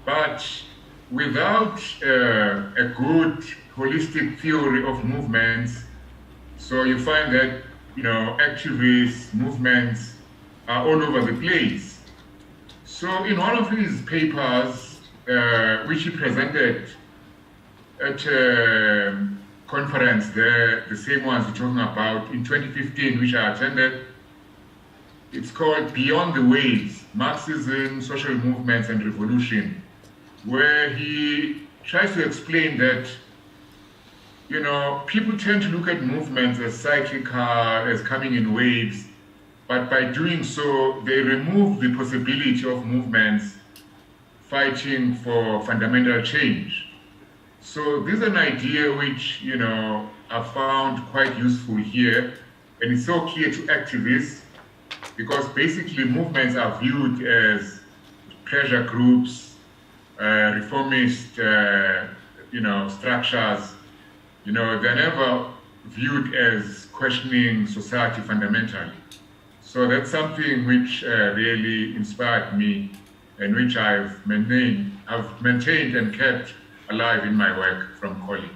But without a good holistic theory of movements, so you find that, you know, activist movements are all over the place. So in one of his papers, which he presented at a conference there, the same ones we're talking about, in 2015, which I attended, it's called Beyond the Waves, Marxism, Social Movements and Revolution, where he tries to explain that, you know, people tend to look at movements as cyclical, as coming in waves, but by doing so, they remove the possibility of movements fighting for fundamental change. So this is an idea which, you know, I found quite useful here, and it's so clear to activists, because basically movements are viewed as pressure groups, reformist, you know, structures. You know, they're never viewed as questioning society fundamentally. So that's something which really inspired me, and which I've maintained and kept alive in my work from Colin.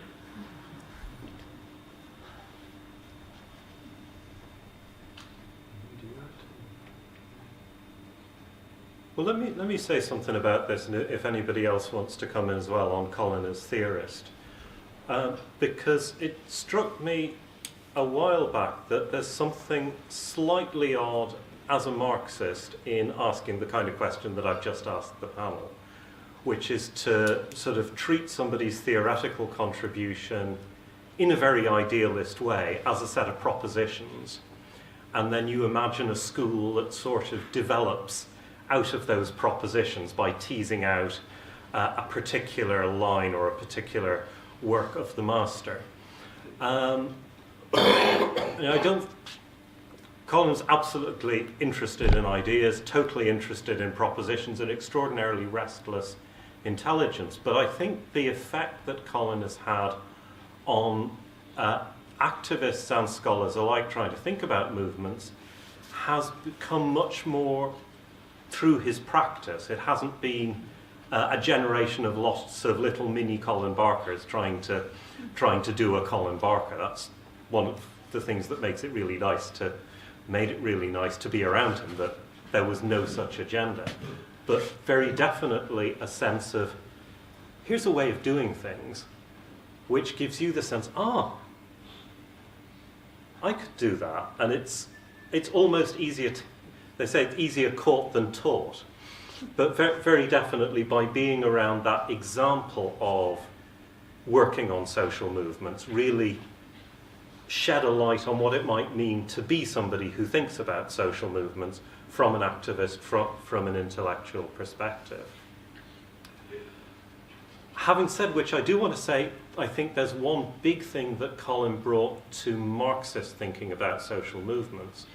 Well, let me say something about this, and if anybody else wants to come in as well, on Colin as theorist. Because it struck me a while back that there's something slightly odd as a Marxist in asking the kind of question that I've just asked the panel, which is to sort of treat somebody's theoretical contribution in a very idealist way as a set of propositions, and then you imagine a school that sort of develops out of those propositions by teasing out a particular line or a particular work of the master. Colin's absolutely interested in ideas, totally interested in propositions, and extraordinarily restless intelligence. But I think the effect that Colin has had on activists and scholars alike trying to think about movements has become much more through his practice. It hasn't been a generation of lots of little mini Colin Barkers trying to do a Colin Barker. That's one of the things that made it really nice to be around him, that there was no such agenda. But very definitely a sense of, here's a way of doing things, which gives you the sense, I could do that. And it's almost easier they say it's easier caught than taught. But very definitely by being around that example of working on social movements really shed a light on what it might mean to be somebody who thinks about social movements from an activist, from an intellectual perspective. Having said which, I do want to say, I think there's one big thing that Colin brought to Marxist thinking about social movements,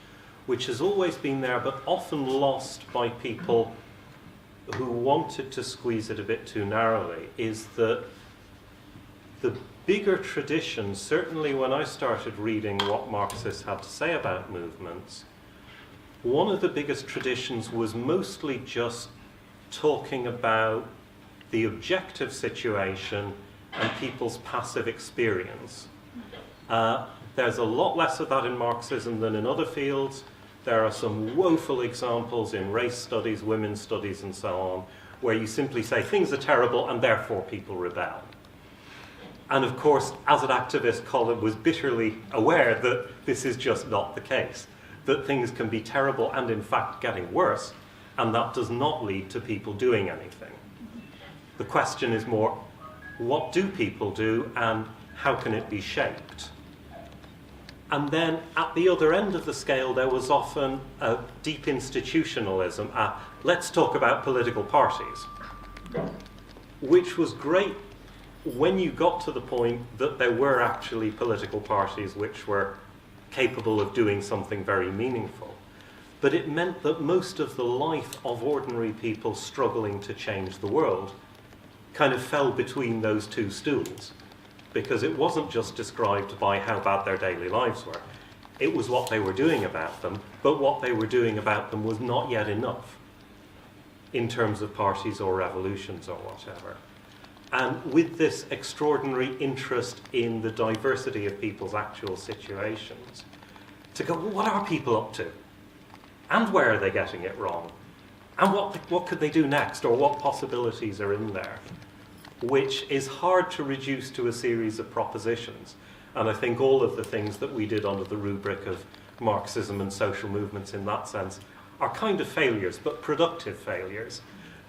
which has always been there but often lost by people who wanted to squeeze it a bit too narrowly, is that the bigger traditions, certainly when I started reading what Marxists had to say about movements, one of the biggest traditions was mostly just talking about the objective situation and people's passive experience. There's a lot less of that in Marxism than in other fields. There are some woeful examples in race studies, women's studies, and so on, where you simply say things are terrible and therefore people rebel. And of course, as an activist, Colin was bitterly aware that this is just not the case, that things can be terrible and in fact getting worse, and that does not lead to people doing anything. The question is more, what do people do and how can it be shaped? And then at the other end of the scale, there was often a deep institutionalism. Let's talk about political parties, which was great when you got to the point that there were actually political parties which were capable of doing something very meaningful. But it meant that most of the life of ordinary people struggling to change the world kind of fell between those two stools, because it wasn't just described by how bad their daily lives were. It was what they were doing about them, but what they were doing about them was not yet enough in terms of parties or revolutions or whatever. And with this extraordinary interest in the diversity of people's actual situations, to go, well, what are people up to? And where are they getting it wrong? And what could they do next, or what possibilities are in there? Which is hard to reduce to a series of propositions. And I think all of the things that we did under the rubric of Marxism and social movements in that sense are kind of failures, but productive failures,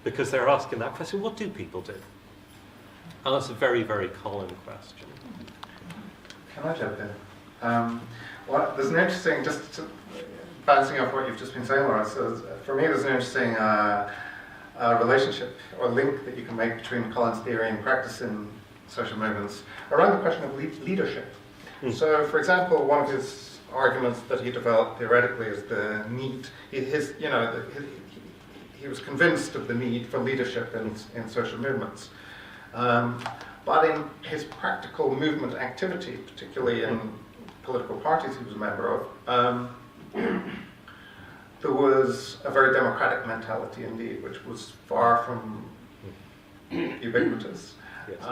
because they're asking that question, what do people do? And that's a very, very Colin question. Can I jump in? Well, there's an interesting, bouncing off what you've just been saying, Laurence, for me there's an interesting relationship or link that you can make between Colin's theory and practice in social movements around the question of leadership. So, for example, one of his arguments that he developed theoretically is the need. He was convinced of the need for leadership in social movements. But in his practical movement activity, particularly in political parties he was a member of, there was a very democratic mentality indeed, which was far from ubiquitous. Yes.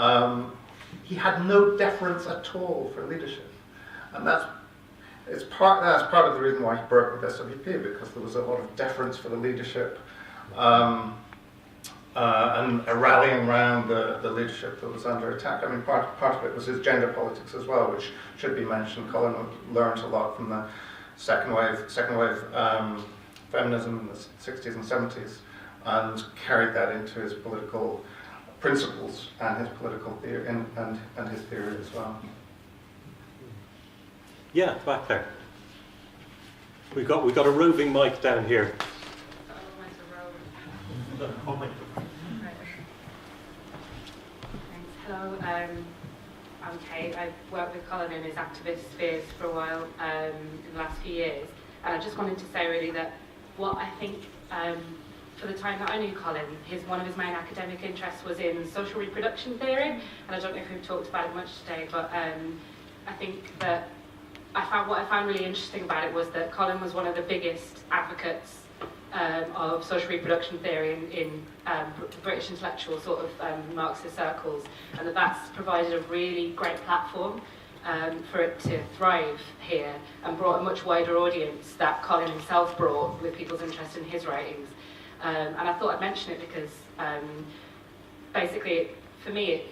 He had no deference at all for leadership. And that's part of the reason why he broke with SWP, because there was a lot of deference for the leadership and a rallying around the leadership that was under attack. I mean, part of it was his gender politics as well, which should be mentioned. Colin learned a lot from the second wave feminism in the 60s and 70s, and carried that into his political principles and his political theory and his theory as well. Yeah, back there. We've got a roving mic down here. Hello, I'm Kate. I've worked with Colin in his activist spheres for a while in the last few years, and I just wanted to say really that what I think for the time that I knew Colin, one of his main academic interests was in social reproduction theory, and I don't know if we've talked about it much today, but I think that what I found really interesting about it was that Colin was one of the biggest advocates of social reproduction theory in British intellectual sort of Marxist circles, and that's provided a really great platform for it to thrive here, and brought a much wider audience that Colin himself brought with people's interest in his writings. And I thought I'd mention it because basically for me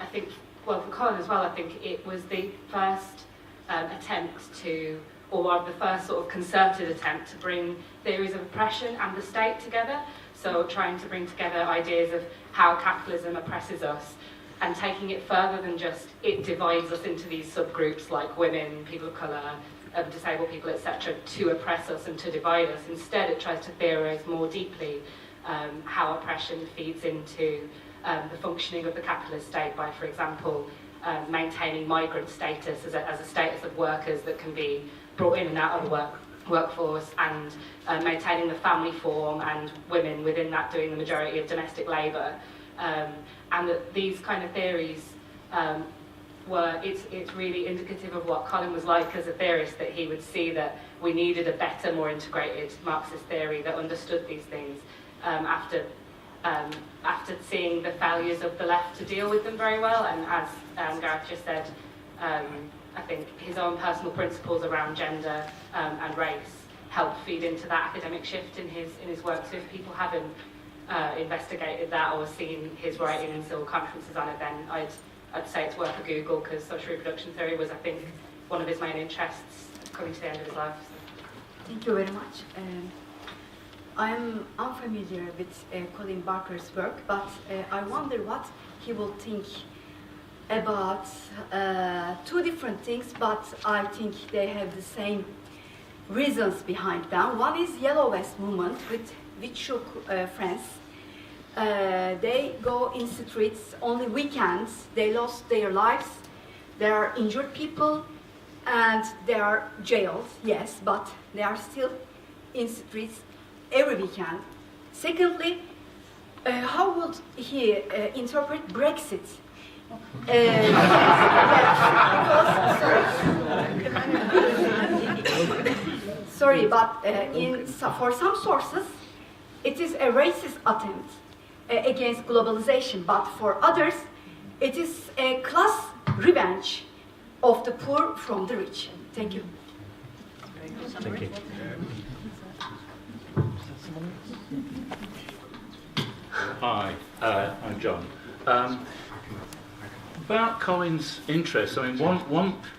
I think for Colin as well, I think it was the first attempt to, or the first sort of concerted attempt to bring theories of oppression and the state together. So trying to bring together ideas of how capitalism oppresses us, and taking it further than just it divides us into these subgroups like women, people of colour, disabled people, etc., to oppress us and to divide us. Instead, it tries to theorise more deeply how oppression feeds into the functioning of the capitalist state by, for example, maintaining migrant status as a status of workers that can be brought in and out of the workforce, and maintaining the family form and women within that doing the majority of domestic labour. And that these kind of theories it's really indicative of what Colin was like as a theorist, that he would see that we needed a better, more integrated Marxist theory that understood these things after seeing the failures of the left to deal with them very well. And as Gareth just said, I think his own personal principles around gender and race help feed into that academic shift in his work. So if people haven't investigated that or seen his writing and still conferences on it, then I'd say it's worth a Google, because social reproduction theory was, I think, one of his main interests coming to the end of his life. So. Thank you very much. I'm unfamiliar with Colin Barker's work, but I wonder what he will think about two different things, but I think they have the same reasons behind them. One is Yellow Vest movement, which shook France. They go in streets only weekends. They lost their lives. There are injured people, and there are jails, yes, but they are still in streets every weekend. Secondly, how would he interpret Brexit? Sorry, but for some sources, it is a racist attempt against globalization, but for others, it is a class revenge of the poor from the rich. Thank you. Thank you. Hi, I'm John. About Colin's interest, I mean,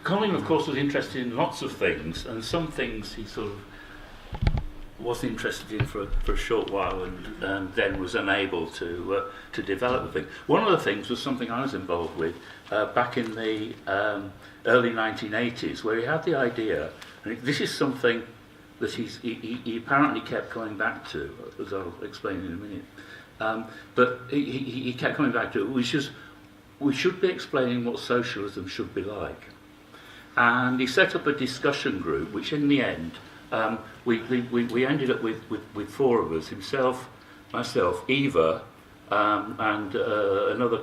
Colin, of course, was interested in lots of things, and some things he sort of was interested in for a short while, and then was unable to develop the thing. One of the things was something I was involved with back in the early 1980s, where he had the idea, and this is something that he apparently kept coming back to, as I'll explain in a minute. But he kept coming back to it, which is, we should be explaining what socialism should be like. And he set up a discussion group, which in the end, we ended up with four of us, himself, myself, Eva, and another,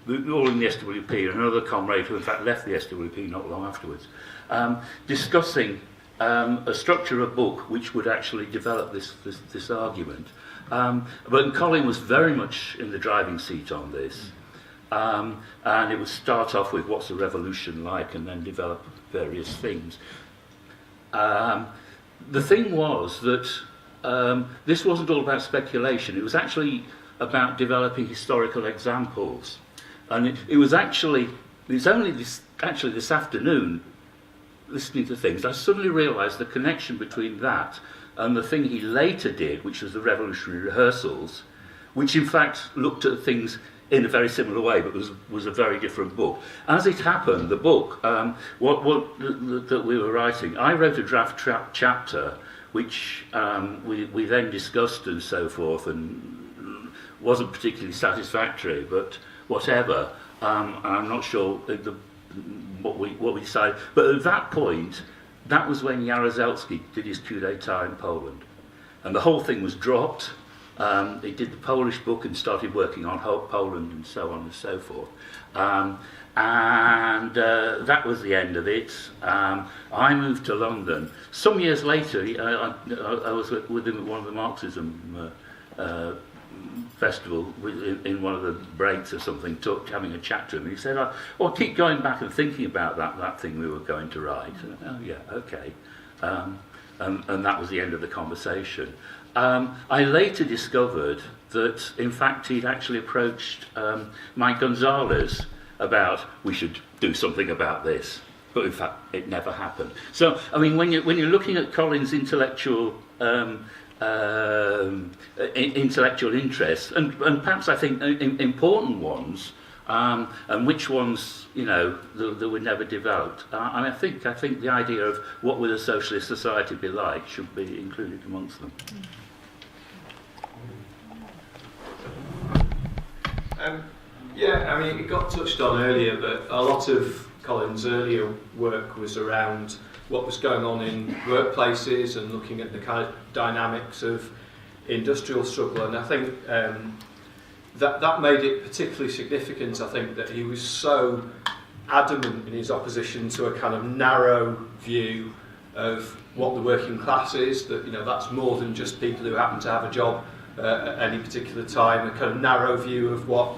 all in the SWP, and another comrade who in fact left the SWP not long afterwards, discussing a structure of book which would actually develop this argument. But Colin was very much in the driving seat on this. And it would start off with what's a revolution like, and then develop various things. The thing was that this wasn't all about speculation. It was actually about developing historical examples. And it was only this afternoon, listening to things, I suddenly realised the connection between that and the thing he later did, which was the revolutionary rehearsals, which in fact looked at things in a very similar way, but was a very different book. As it happened, the book, that we were writing, I wrote a draft chapter, which we then discussed and so forth, and wasn't particularly satisfactory, but whatever. I'm not sure what we decided. But at that point, that was when Jaruzelski did his coup d'etat in Poland. And the whole thing was dropped. He did the Polish book and started working on Poland and so on and so forth. And that was the end of it. I moved to London. Some years later, I was with him at one of the Marxism festival in one of the breaks or something, having a chat to him. And he said, "Oh, keep going back and thinking about that thing we were going to write." And, "Oh yeah, okay." And that was the end of the conversation. I later discovered that, in fact, he'd actually approached Mike Gonzalez about, we should do something about this. But in fact, it never happened. So, I mean, when you're looking at Colin's intellectual interests, and perhaps I think important ones, and which ones, that were never developed. I think the idea of what would a socialist society be like should be included amongst them. Yeah, I mean, it got touched on earlier, but a lot of Colin's earlier work was around what was going on in workplaces and looking at the kind of dynamics of industrial struggle. And I think that made it particularly significant, I think, that he was so adamant in his opposition to a kind of narrow view of what the working class is, that, that's more than just people who happen to have a job at any particular time, a kind of narrow view of what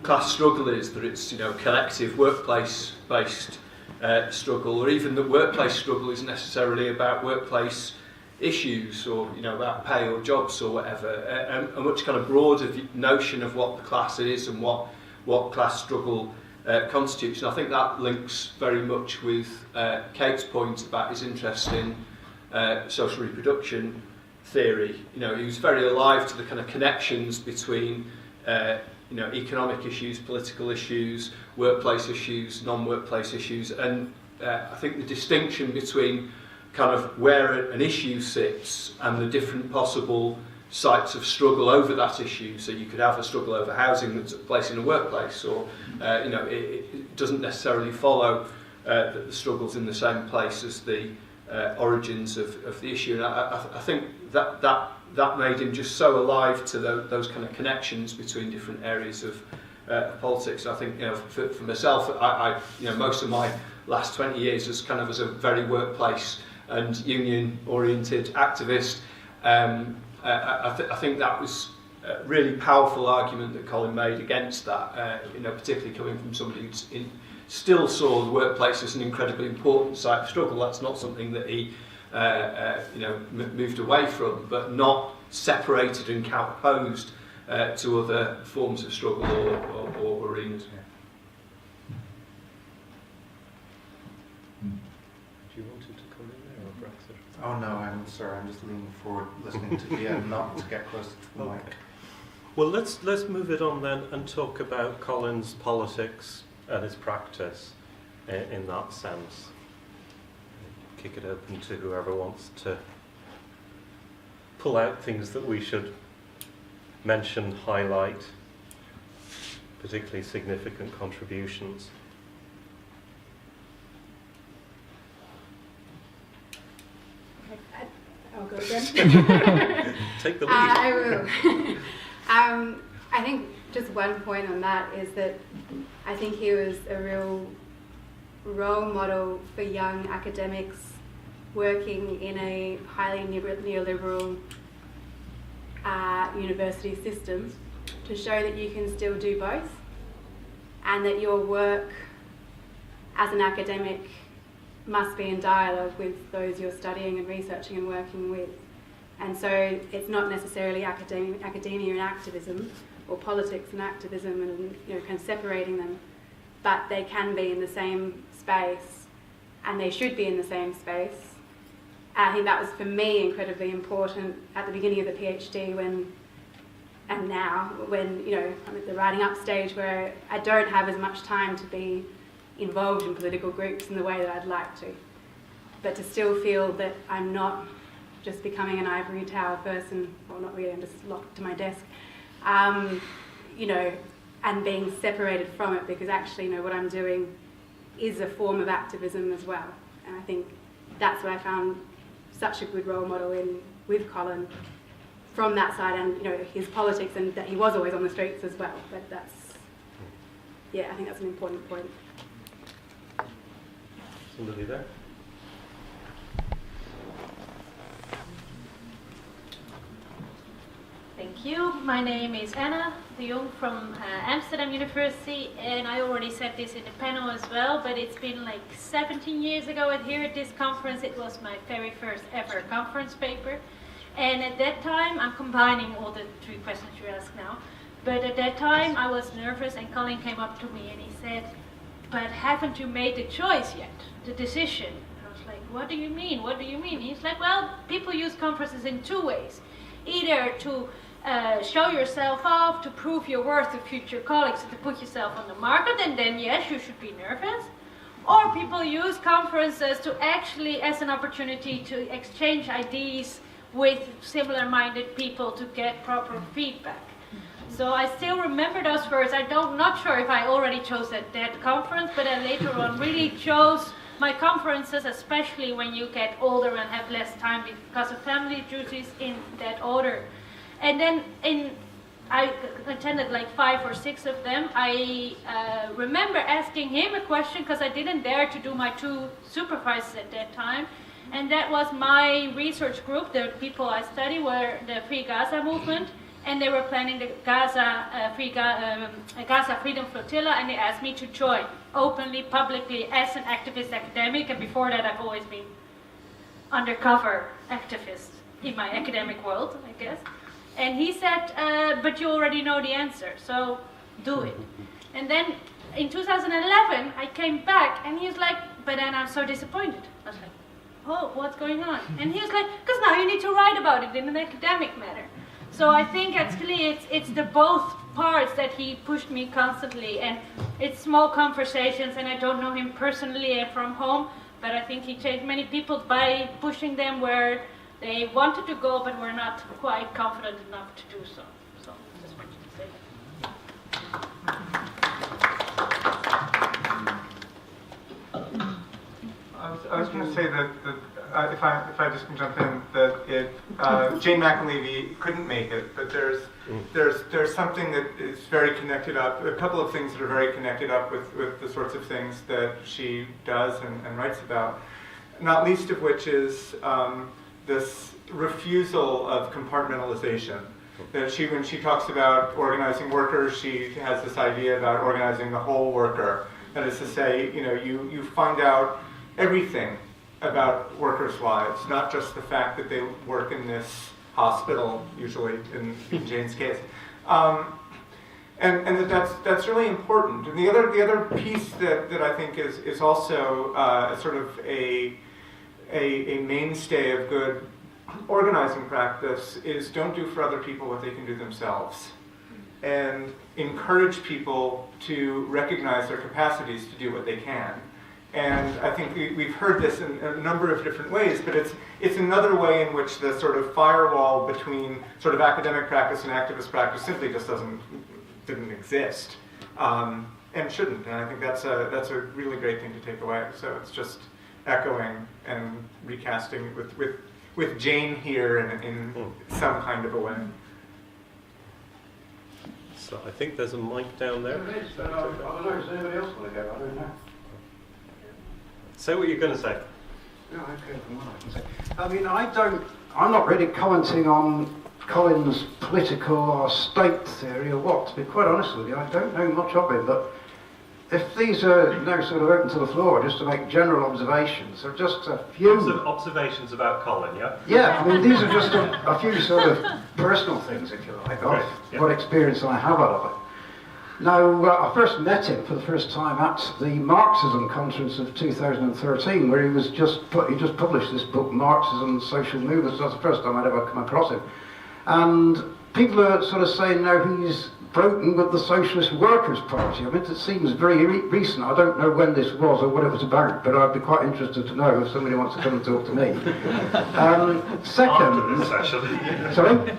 class struggle is, that it's collective workplace-based struggle, or even that workplace struggle isn't necessarily about workplace issues or about pay or jobs or whatever. A much kind of broader notion of what the class is and what class struggle constitutes. And I think that links very much with Kate's point about his interest in social reproduction theory. You know, he was very alive to the kind of connections between you know, economic issues, political issues, workplace issues, non-workplace issues, and I think the distinction between kind of where an issue sits and the different possible sites of struggle over that issue. So you could have a struggle over housing that took place in a workplace, or you know, it doesn't necessarily follow that the struggle's in the same place as the origins of the issue. And I think that made him just so alive to those kind of connections between different areas of politics. I think, you know, for myself, I you know, most of my last 20 years as kind of as a very workplace and union-oriented activist. I think that was a really powerful argument that Colin made against that, you know, particularly coming from somebody who still saw the workplace as an incredibly important site of struggle. That's not something that he you know, moved away from, but not separated and counterposed to other forms of struggle or arenas. Do you wanted to come in there, or Brexit? Oh no, I'm sorry, I'm just leaning forward, listening to the end, not to get closer to the mic. Well, let's move it on then and talk about Colin's politics and his practice in that sense. Kick it open to whoever wants to pull out things that we should mention, highlight, particularly significant contributions. I'll go again. Take the lead. I will. I think just one point on that is that I think he was a real role model for young academics working in a highly neoliberal university system, to show that you can still do both, and that your work as an academic must be in dialogue with those you're studying and researching and working with. And so it's not necessarily academia and activism, or politics and activism, and, you know, kind of separating them, but they can be in the same space, and they should be in the same space. And I think that was, for me, incredibly important at the beginning of the PhD, and now, when, you know, I'm at the writing up stage where I don't have as much time to be involved in political groups in the way that I'd like to, but to still feel that I'm not just becoming an ivory tower person, well, not really, I'm just locked to my desk, you know, and being separated from it, because actually, you know, what I'm doing is a form of activism as well. And I think that's what I found such a good role model with Colin, from that side, and, you know, his politics, and that he was always on the streets as well. But that's, yeah, I think that's an important point. Somebody there? Thank you. My name is Anna de Jong from Amsterdam University, and I already said this in the panel as well, but it's been like 17 years ago, and here at this conference it was my very first ever conference paper. And at that time, I'm combining all the three questions you asked now, but at that time I was nervous, and Colin came up to me and he said, "But haven't you made the choice yet, the decision?" I was like, "What do you mean? What do you mean?" He's like, "Well, people use conferences in two ways. Either to show yourself off, to prove your worth to future colleagues, and to put yourself on the market, and then yes, you should be nervous. Or people use conferences to actually as an opportunity to exchange ideas with similar-minded people to get proper feedback." So I still remember those words. Not sure if I already chose that conference, but I later on really chose my conferences, especially when you get older and have less time because of family duties, in that order. And then I attended like 5 or 6 of them. I remember asking him a question, because I didn't dare to do my 2 supervisors at that time. And that was my research group. The people I study were the Free Gaza movement, and they were planning the Gaza Freedom Flotilla, and they asked me to join openly, publicly, as an activist academic. And before that, I've always been undercover activist in my academic world, I guess. And he said, "But you already know the answer, so do it." And then in 2011, I came back, and he was like, "But then I'm so disappointed." I was like, oh, what's going on? And he was like, because now you need to write about it in an academic manner. So I think actually it's the both parts that he pushed me constantly, and it's small conversations, and I don't know him personally from home, but I think he changed many people by pushing them where they wanted to go but were not quite confident enough to do so. So I just wanted to say that. I was going to say that if I just can jump in, that Jane McAlevey couldn't make it, but there's something that is very connected up, a couple of things that are very connected up with the sorts of things that she does and writes about, not least of which is this refusal of compartmentalization. That when she talks about organizing workers, she has this idea about organizing the whole worker. That is to say, you find out everything about workers' lives, not just the fact that they work in this hospital, usually in Jane's case, and that's really important. And the other piece that I think is also sort of a mainstay of good organizing practice is don't do for other people what they can do themselves, and encourage people to recognize their capacities to do what they can. And I think we've heard this in a number of different ways, but it's another way in which the sort of firewall between sort of academic practice and activist practice simply just didn't exist, and shouldn't. And I think that's a really great thing to take away. So it's just echoing and recasting with Jane here in some kind of a way. So I think there's a mic down there. I don't know, does anybody else want to go? I don't know. Say what you're going to say. No, okay, from what I can say. I mean, I'm not really commenting on Colin's political or state theory or what, to be quite honest with you. I don't know much of him, but if these are sort of open to the floor, just to make general observations, or just a few... Observations about Colin, yeah? Yeah, I mean, these are just a few sort of personal things, if you like, of what experience I have out of it. Now, I first met him for the first time at the Marxism conference of 2013, where he just published this book, Marxism, Social Movements. That's the first time I'd ever come across him. And people are sort of saying now he's broken with the Socialist Workers' Party. I mean, it seems very recent. I don't know when this was or what it was about, but I'd be quite interested to know if somebody wants to come and talk to me. Second... After this, actually. Sorry?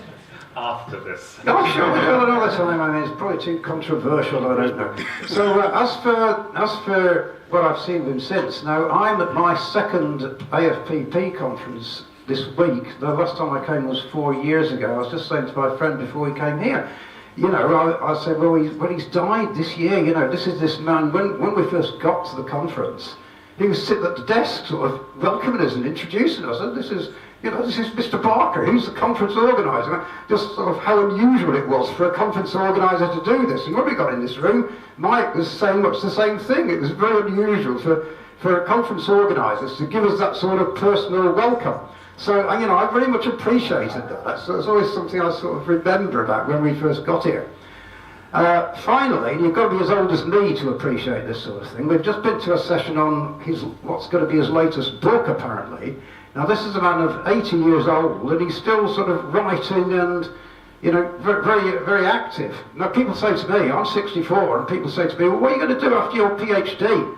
After this. Oh, sure, we'll do it another time. I mean, it's probably too controversial, I don't know. So, as for what I've seen of him since, now, I'm at my second AFPP conference this week. The last time I came was 4 years ago. I was just saying to my friend before he came here, I said, well, he's died this year, this is this man. When we first got to the conference, he was sitting at the desk sort of welcoming us and introducing us. And this is Mr. Barker, who's the conference organiser. Just sort of how unusual it was for a conference organiser to do this. And when we got in this room, Mike was saying much the same thing. It was very unusual for conference organisers to give us that sort of personal welcome. So, I very much appreciated that. So it's always something I sort of remember about when we first got here. Finally, you've got to be as old as me to appreciate this sort of thing. We've just been to a session on what's going to be his latest book, apparently. Now, this is a man of 80 years old, and he's still sort of writing and, very, very active. Now, people say to me, I'm 64, and people say to me, well, what are you going to do after your PhD?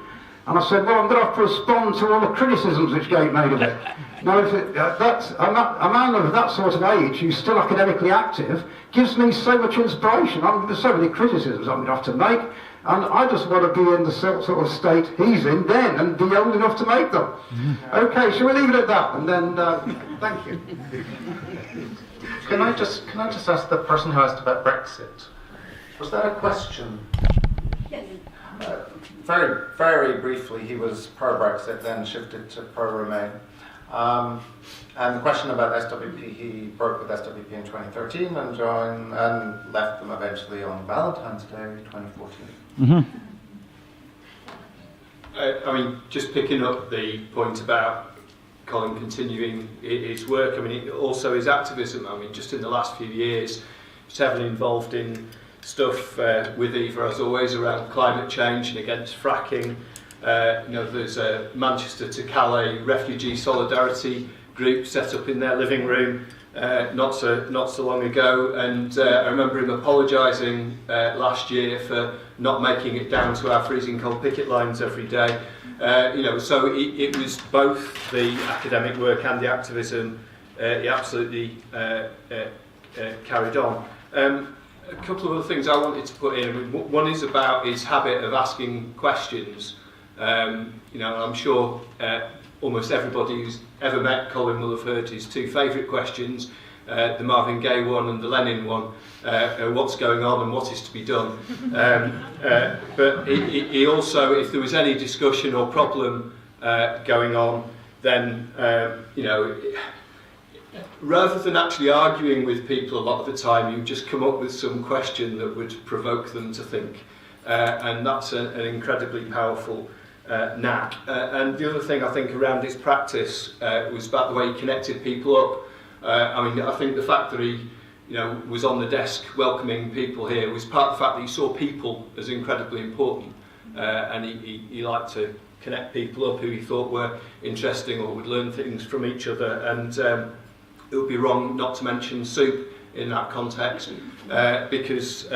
And I said, well, I'm going to have to respond to all the criticisms which get made of it. Now, a man of that sort of age who's still academically active gives me so much inspiration. There's so many criticisms I'm going to have to make, and I just want to be in the sort of state he's in then and be old enough to make them. Okay, shall we leave it at that? And then, thank you. Can I just ask the person who asked about Brexit? Was that a question? Yes. Very, very briefly, he was pro-Brexit, then shifted to pro-Remain. And the question about SWP, he broke with SWP in 2013 and left them eventually on Valentine's Day 2014. Mm-hmm. I mean, just picking up the point about Colin continuing his work, I mean, also his activism. I mean, just in the last few years, he's heavily involved in stuff with Eva, as always, around climate change and against fracking. There's a Manchester to Calais refugee solidarity group set up in their living room not so long ago, and I remember him apologising last year for not making it down to our freezing cold picket lines every day. So it was both the academic work and the activism he absolutely carried on. A couple of other things I wanted to put in. One is about his habit of asking questions. I'm sure almost everybody who's ever met Colin will have heard his two favourite questions, the Marvin Gaye one and the Lenin one, what's going on and what is to be done. But he also, if there was any discussion or problem going on, then, rather than actually arguing with people a lot of the time, you just come up with some question that would provoke them to think. And that's an incredibly powerful knack. And the other thing I think around his practice was about the way he connected people up. I think the fact that he was on the desk welcoming people here was part of the fact that he saw people as incredibly important. And he liked to connect people up who he thought were interesting or would learn things from each other. And it would be wrong not to mention soup in that context, because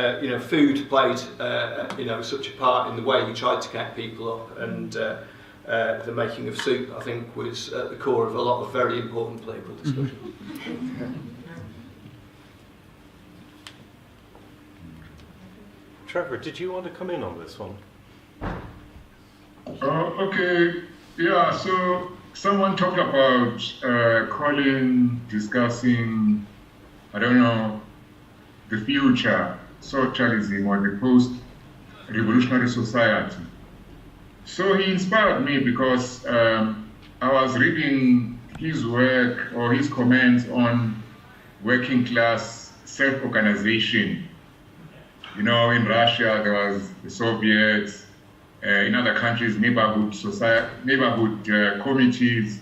food played such a part in the way he tried to get people up, and the making of soup, I think, was at the core of a lot of very important political discussion. Trevor, did you want to come in on this one? Okay, yeah, so someone talked about Colin discussing, the future, socialism or the post-revolutionary society. So he inspired me because I was reading his work or his comments on working class self-organization. In Russia there was the Soviets, in other countries neighborhood committees.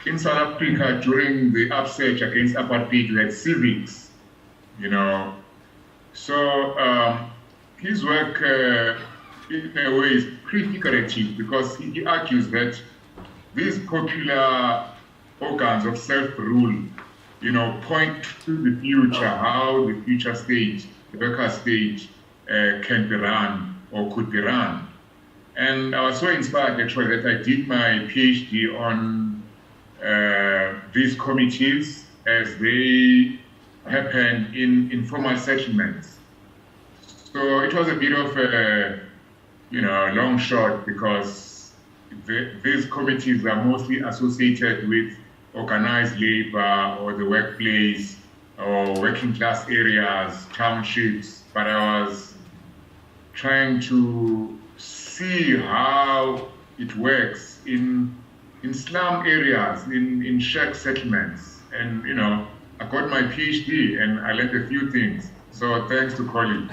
In South Africa during the upsurge against apartheid we had civics, So his work in a way is prefigurative because he argues that these popular organs of self-rule, point to the future, how the future state, the worker state, can be run or could be run. And I was so inspired actually that I did my PhD on these committees as they happen in informal settlements. So it was a bit of a long shot because these committees are mostly associated with organized labor or the workplace or working class areas, townships, but I was trying to see how it works in slum areas, in shack settlements. And, I got my PhD and I learned a few things. So thanks to Colin.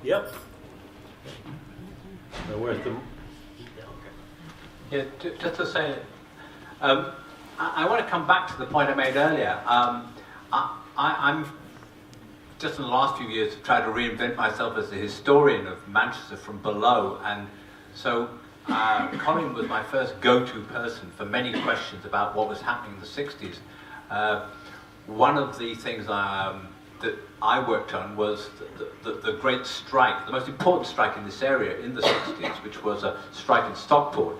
Yep. Where's the... Yeah, just to say, I want to come back to the point I made earlier. I'm just in the last few years tried to reinvent myself as a historian of Manchester from below, and so Colin was my first go-to person for many questions about what was happening in the 60s. One of the things that I worked on was the great strike, the most important strike in this area in the 60s, which was a strike in Stockport,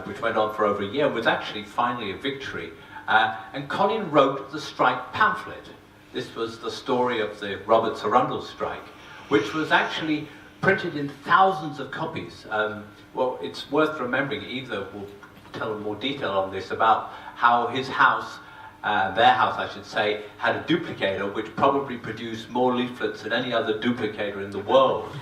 which went on for over a year, and was actually finally a victory. And Colin wrote the strike pamphlet. This was the story of the Robert Arundel strike, which was actually printed in thousands of copies. Well, it's worth remembering, Eva will tell more detail on this, about how his house, their house I should say, had a duplicator which probably produced more leaflets than any other duplicator in the world.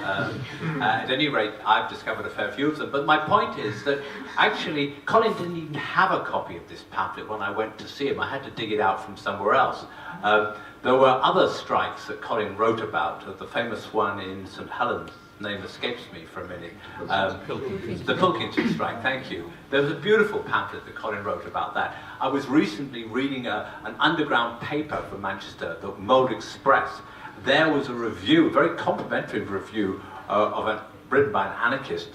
At any rate, I've discovered a fair few of them. But my point is that actually Colin didn't even have a copy of this pamphlet when I went to see him. I had to dig it out from somewhere else. There were other strikes that Colin wrote about, the famous one in St Helens, name escapes me for a minute. The Pilkington strike, thank you. There was a beautiful pamphlet that Colin wrote about that. I was recently reading an underground paper from Manchester, the Mold Express. There was a review, a very complimentary review written by an anarchist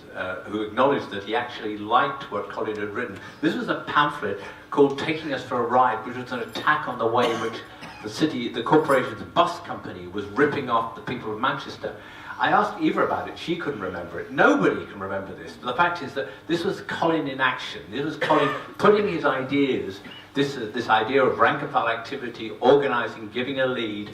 who acknowledged that he actually liked what Colin had written. This was a pamphlet called Taking Us for a Ride, which was an attack on the way in which the corporation's bus company was ripping off the people of Manchester. I asked Eva about it. She couldn't remember it. Nobody can remember this. But the fact is that this was Colin in action. This was Colin putting his ideas, this idea of rank and file activity, organising, giving a lead,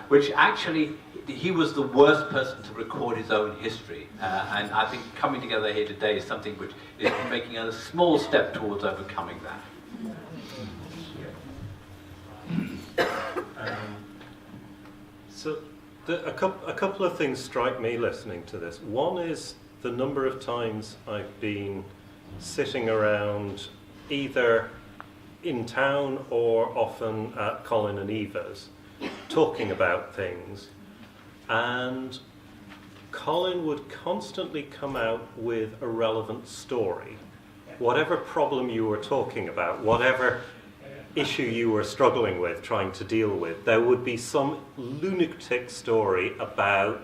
which actually he was the worst person to record his own history. And I think coming together here today is something which is making a small step towards overcoming that. So a couple of things strike me listening to this. One is the number of times I've been sitting around either in town or often at Colin and Eva's talking about things, and Colin would constantly come out with a relevant story. Whatever problem you were talking about, whatever issue you were struggling with, trying to deal with, there would be some lunatic story about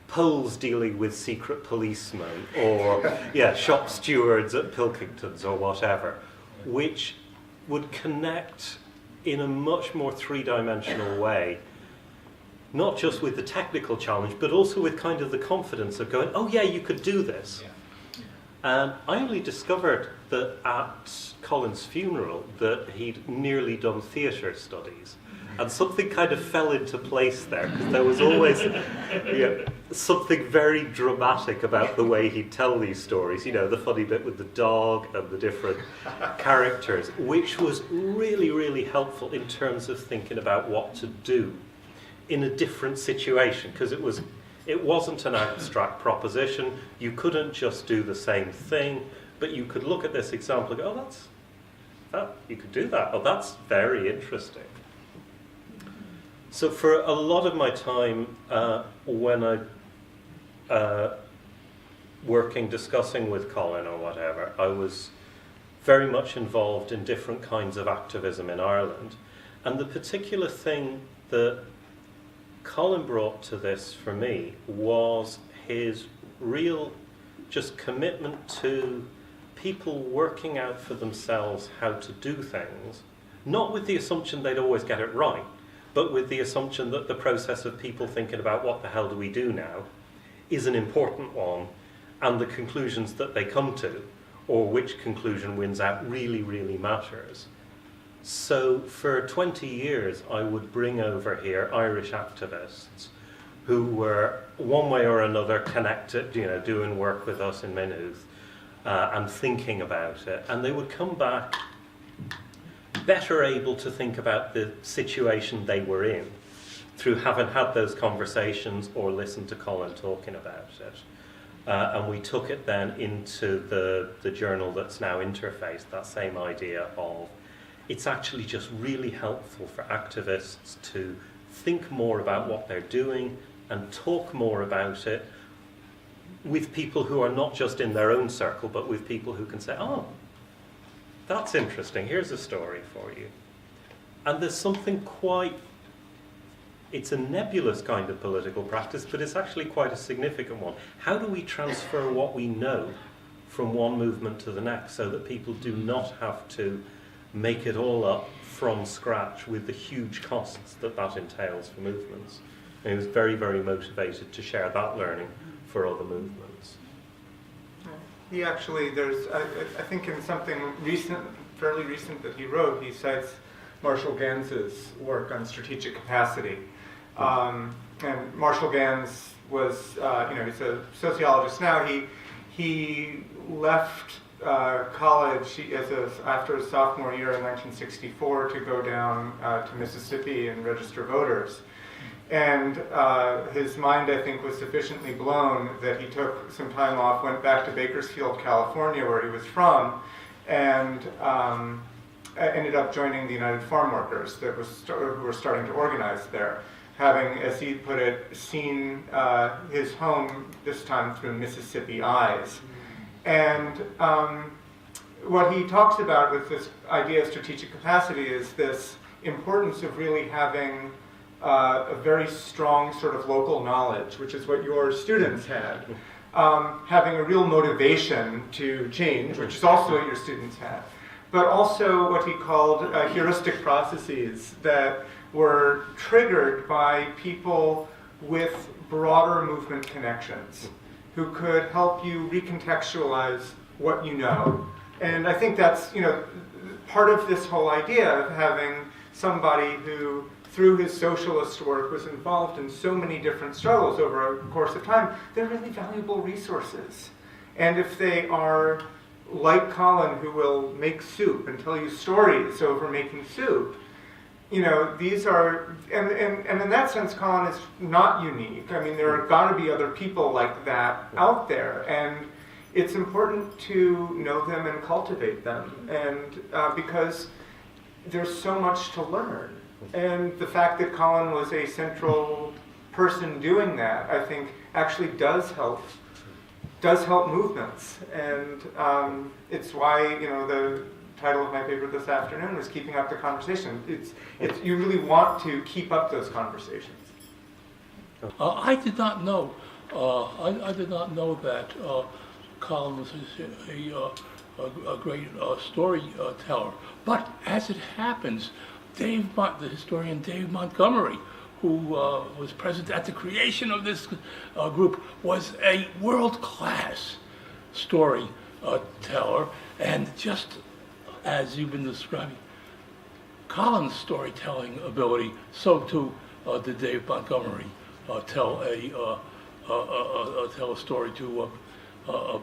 Poles dealing with secret policemen or shop stewards at Pilkington's or whatever, which would connect in a much more three-dimensional way, not just with the technical challenge, but also with kind of the confidence of going, oh yeah, you could do this. And I only discovered that at Colin's funeral that he'd nearly done theatre studies. And something kind of fell into place there, because there was always something very dramatic about the way he'd tell these stories. You know, the funny bit with the dog and the different characters, which was really, really helpful in terms of thinking about what to do in a different situation, because it wasn't an abstract proposition. You couldn't just do the same thing, but you could look at this example and go, oh, you could do that. Oh, that's very interesting. So for a lot of my time when I working, discussing with Colin or whatever, I was very much involved in different kinds of activism in Ireland. And the particular thing that Colin brought to this for me was his real just commitment to people working out for themselves how to do things, not with the assumption they'd always get it right, but with the assumption that the process of people thinking about what the hell do we do now is an important one, and the conclusions that they come to, or which conclusion wins out, really, really matters. So for 20 years, I would bring over here Irish activists who were one way or another connected, doing work with us in Maynooth and thinking about it. And they would come back better able to think about the situation they were in through having had those conversations or listened to Colin talking about it. And we took it then into the journal that's now interfaced, that same idea of it's actually just really helpful for activists to think more about what they're doing and talk more about it with people who are not just in their own circle, but with people who can say, oh, that's interesting, here's a story for you. And there's something it's a nebulous kind of political practice, but it's actually quite a significant one. How do we transfer what we know from one movement to the next so that people do not have to make it all up from scratch with the huge costs that entails for movements? And he was very, very motivated to share that learning for other movements. He actually, I think in something recent, fairly recent that he wrote, he cites Marshall Ganz's work on strategic capacity. And Marshall Ganz was, he's a sociologist now. He left college after his sophomore year in 1964 to go down to Mississippi and register voters. And his mind, I think, was sufficiently blown that he took some time off, went back to Bakersfield, California, where he was from, and ended up joining the United Farm Workers who were starting to organize there. having, as he put it, seen his home this time through Mississippi eyes. And what he talks about with this idea of strategic capacity is this importance of really having a very strong sort of local knowledge, which is what your students had. Having a real motivation to change, which is also what your students had. But also what he called heuristic processes that were triggered by people with broader movement connections who could help you recontextualize what you know. And I think that's, part of this whole idea of having somebody who, through his socialist work, was involved in so many different struggles over a course of time. They're really valuable resources. And if they are like Colin, who will make soup and tell you stories over making soup, these are, and in that sense, Colin is not unique. I mean, there are got to be other people like that out there, and it's important to know them and cultivate them, and because there's so much to learn. And the fact that Colin was a central person doing that, I think, actually does help movements. And it's why, the title of my paper this afternoon was Keeping Up the Conversation. It's you really want to keep up those conversations. I did not know. I did not know that Colin was a great storyteller. But as it happens, the historian Dave Montgomery, who was present at the creation of this group, was a world-class storyteller, and just as you've been describing Colin's storytelling ability, so too did Dave Montgomery tell a story to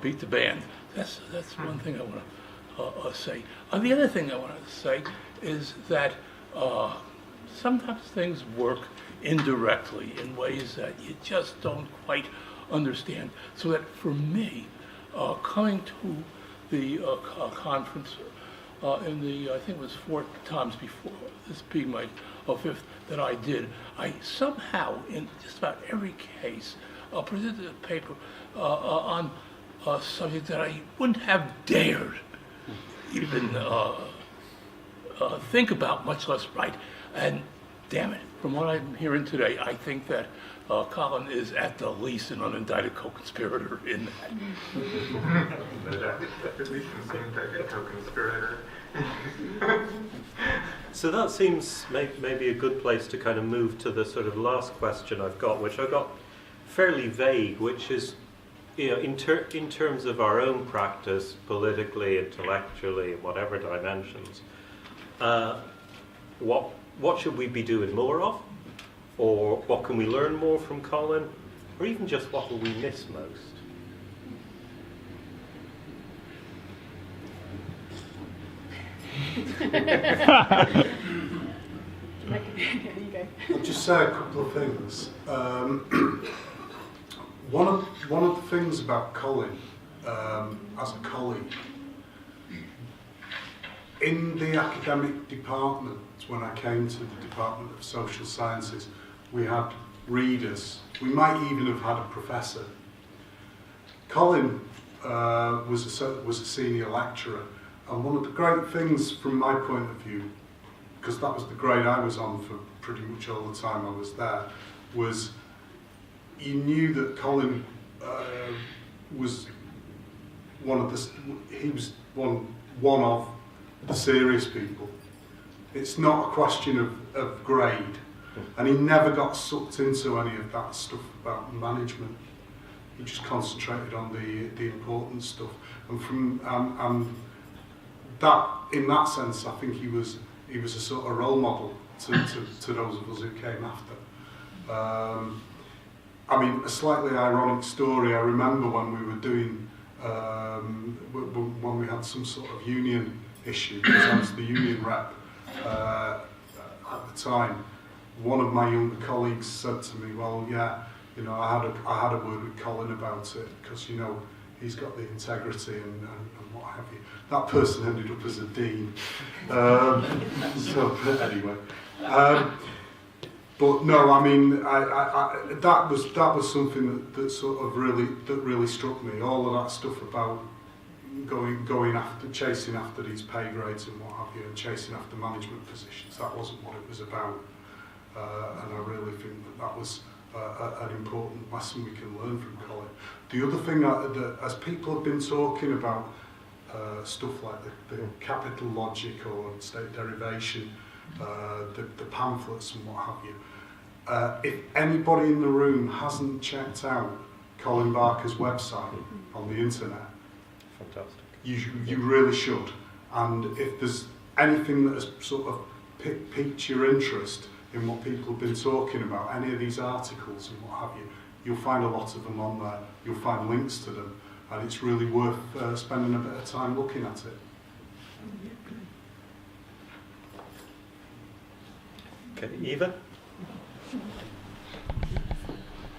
beat the band. That's one thing I want to say. The other thing I want to say is that sometimes things work indirectly in ways that you just don't quite understand. So that for me, coming to the conference in the, I think it was 4 times before, this being my 5th that I did, I somehow, in just about every case, presented a paper on a subject that I wouldn't have dared even think about, much less write. And damn it, from what I'm hearing today, I think that Colin is at the least an unindicted co-conspirator in that. At least an unindicted co-conspirator. So that seems maybe a good place to kind of move to the sort of last question I've got, which I got fairly vague, which is, in terms of our own practice, politically, intellectually, in whatever dimensions, what should we be doing more of? Or what can we learn more from Colin? Or even just what will we miss most? I'll just say a couple of things. One of the things about Colin as a colleague, in the academic department, when I came to the Department of Social Sciences, we had readers. We might even have had a professor. Colin was a senior lecturer, and one of the great things from my point of view, because that was the grade I was on for pretty much all the time I was there, was you knew that Colin was one of the serious people. It's not a question of grade, and he never got sucked into any of that stuff about management. He just concentrated on the important stuff, and from that, in that sense, I think he was a sort of role model to those of us who came after. I mean, a slightly ironic story. I remember when we were doing when we had some sort of union issue, because I was the union rep at the time. One of my younger colleagues said to me, "Well, yeah, I had a word with Colin about it, because he's got the integrity and what have you." That person ended up as a dean. So anyway, But no, I mean, that was something that sort of really struck me. All of that stuff about going after, chasing after these pay grades and what have you, and chasing after management positions. That wasn't what it was about, and I really think that was an important lesson we can learn from Colin. The other thing that as people have been talking about stuff like the capital logic or state derivation, the pamphlets and what have you. If anybody in the room hasn't checked out Colin Barker's website on the internet, fantastic. You really should. And if there's anything that has sort of piqued your interest in what people have been talking about, any of these articles and what have you, you'll find a lot of them on there. You'll find links to them, and it's really worth spending a bit of time looking at it. Okay, Eva?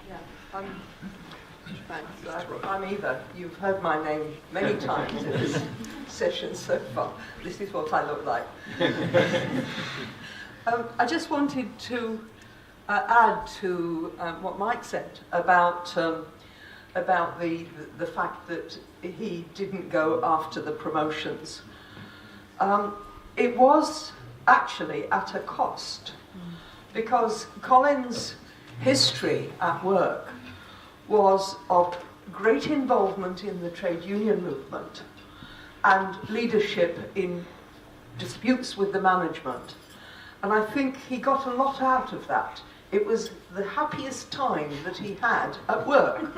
Yeah, thanks. I'm Eva. You've heard my name many times in this session so far. This is what I look like. I just wanted to add to what Mike said about the fact that he didn't go after the promotions. It was actually at a cost, because Colin's history at work was of great involvement in the trade union movement and leadership in disputes with the management. And I think he got a lot out of that. It was the happiest time that he had at work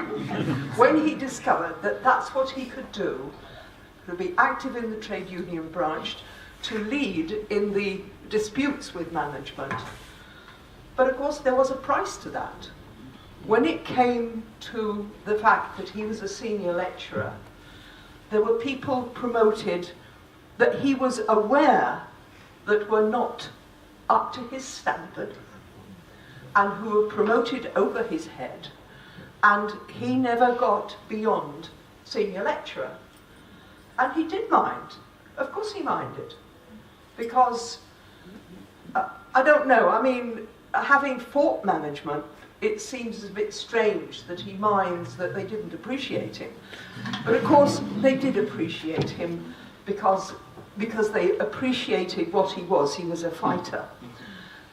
when he discovered that that's what he could do, to be active in the trade union branch, to lead in the disputes with management. But of course there was a price to that. When it came to the fact that he was a senior lecturer, there were people promoted that he was aware that were not up to his standard and who were promoted over his head, and he never got beyond senior lecturer. And he did mind. Of course he minded. Because, I don't know, I mean, having fought management, it seems a bit strange that he minds that they didn't appreciate him. But of course, they did appreciate him because they appreciated what he was. He was a fighter.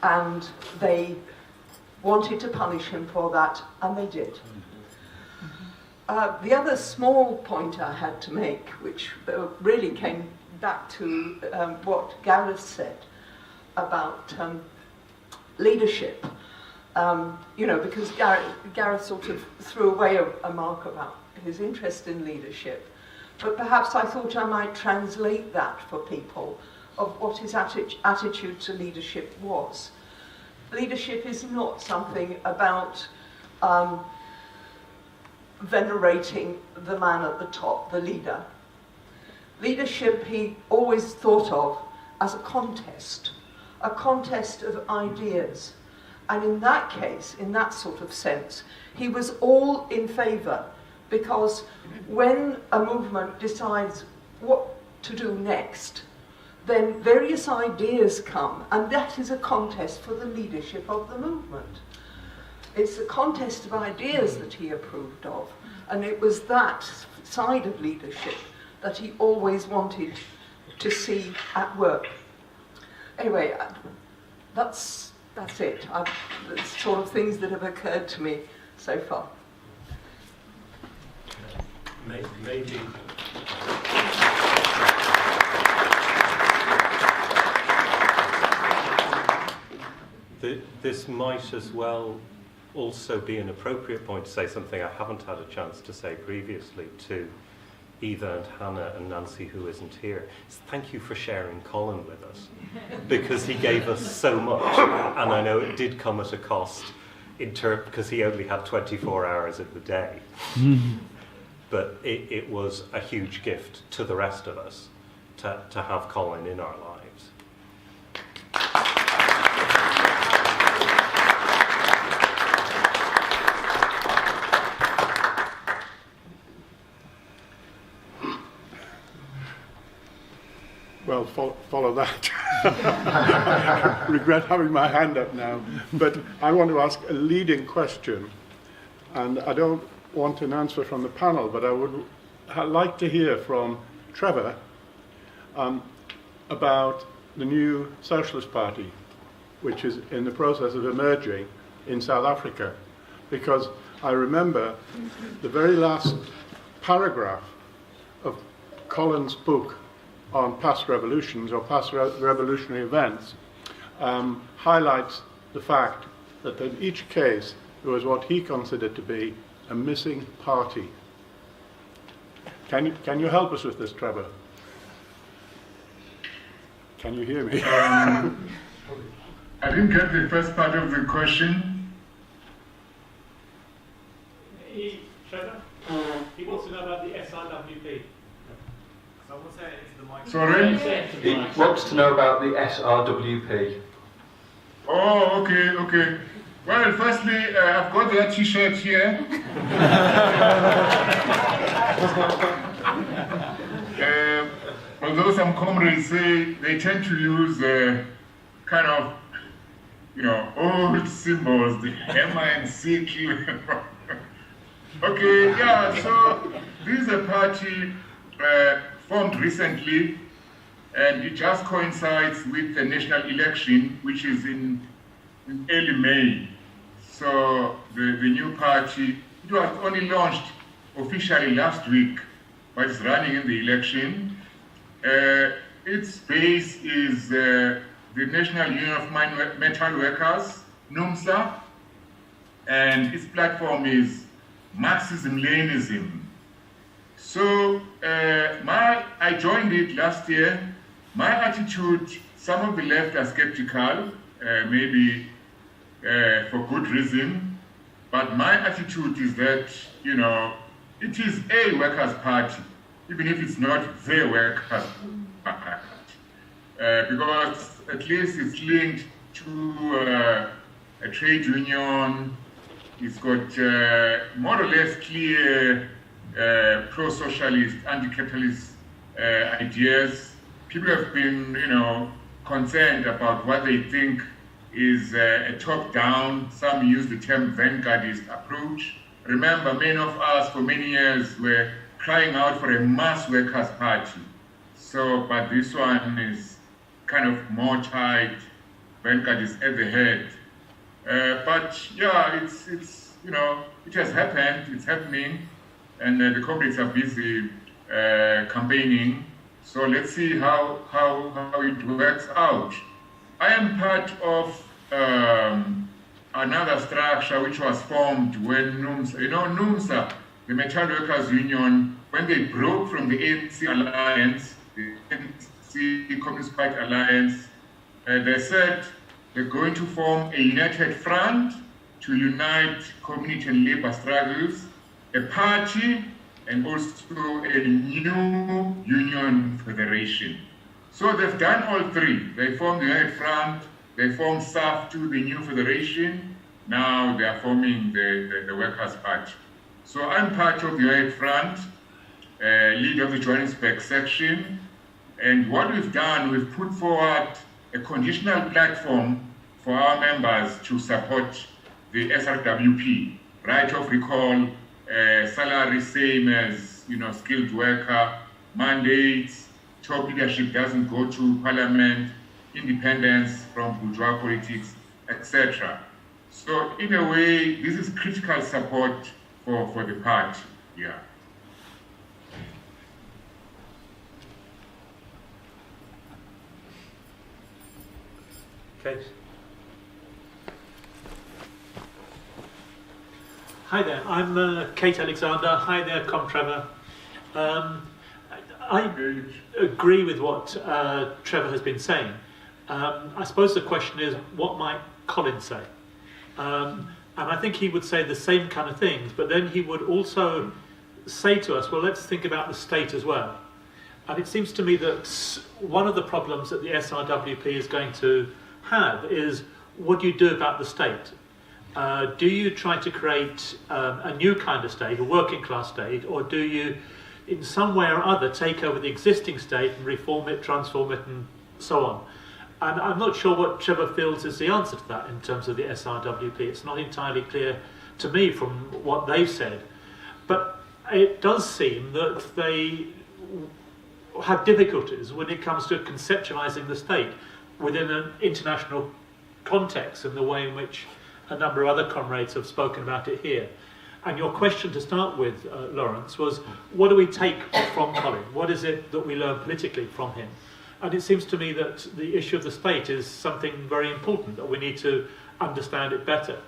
And they wanted to punish him for that, and they did. The other small point I had to make, which really came back to what Gareth said about leadership, because Gareth sort of threw away a mark about his interest in leadership, but perhaps I thought I might translate that for people of what his attitude to leadership was. Leadership is not something about venerating the man at the top, the leader. Leadership he always thought of as a contest of ideas. And in that case, in that sort of sense, he was all in favour, because when a movement decides what to do next, then various ideas come, and that is a contest for the leadership of the movement. It's a contest of ideas that he approved of, and it was that side of leadership that he always wanted to see at work. Anyway, that's it. The sort of things that have occurred to me so far. Maybe. This might as well also be an appropriate point to say something I haven't had a chance to say previously to Eva and Hannah and Nancy, who isn't here. Thank you for sharing Colin with us, because he gave us so much, and I know it did come at a cost because he only had 24 hours in the day. But it was a huge gift to the rest of us to have Colin in our lives. well, follow that. Regret having my hand up now. But I want to ask a leading question, and I don't want an answer from the panel, but I would like to hear from Trevor about the new Socialist Party, which is in the process of emerging in South Africa. Because I remember the very last paragraph of Colin's book on past revolutions or past revolutionary events highlights the fact that in each case there was what he considered to be a missing party. Can you help us with this, Trevor? Can you hear me? I didn't get the first part of the question. Trevor? He wants to know about the SRWP. Someone say it into the mic. Sorry? He wants to know about the SRWP. Oh, okay. Well, firstly, I've got that T-shirt here. Although some comrades say they tend to use kind of, old symbols, the M and CQ. Okay, yeah, so this is a party formed recently, and it just coincides with the national election, which is in early May. So the new party, it was only launched officially last week, but it's running in the election. Its base is the National Union of Metal Workers, NUMSA, and its platform is Marxism-Leninism. So I joined it last year. My attitude, some of the left are skeptical, maybe for good reason, but my attitude is that, it is a workers' party, even if it's not the workers' party, because at least it's linked to a trade union. It's got more or less clear pro-socialist, anti-capitalist ideas. People have been, concerned about what they think is a top-down. Some use the term vanguardist approach. Remember, many of us for many years were crying out for a mass workers' party. So, but this one is kind of more tight, vanguardist at the head. But yeah, it's it has happened, it's happening, and the comrades are busy campaigning. So let's see how it works out. I am part of another structure which was formed when NUMSA, the Metal Workers Union, when they broke from the ANC alliance, the ANC Communist Party alliance, they said they're going to form a united front to unite community and labor struggles, a party, and also a new union federation. So they've done all three. They formed the United Front, they formed SAF to the new federation, now they are forming the Workers' Party. So I'm part of the United Front, leader of the Johannesburg section, and what we've done, we've put forward a conditional platform for our members to support the SRWP, right of recall, salary same as skilled worker, mandates, top leadership doesn't go to parliament, independence from bourgeois politics, etc. So in a way, this is critical support for the party. Yeah. Okay. Hi there, I'm Kate Alexander. Hi there, Trevor. I agree with what Trevor has been saying. I suppose the question is, what might Colin say? And I think he would say the same kind of things, but then he would also say to us, well, let's think about the state as well. And it seems to me that one of the problems that the SRWP is going to have is, what do you do about the state? Do you try to create a new kind of state, a working class state, or do you in some way or other take over the existing state and reform it, transform it, and so on. And I'm not sure what Trevor feels is the answer to that in terms of the SRWP. It's not entirely clear to me from what they've said. But it does seem that they have difficulties when it comes to conceptualizing the state within an international context in the way in which a number of other comrades have spoken about it here. And your question to start with, Laurence, was what do we take from Colin? What is it that we learn politically from him? And it seems to me that the issue of the state is something very important, that we need to understand it better.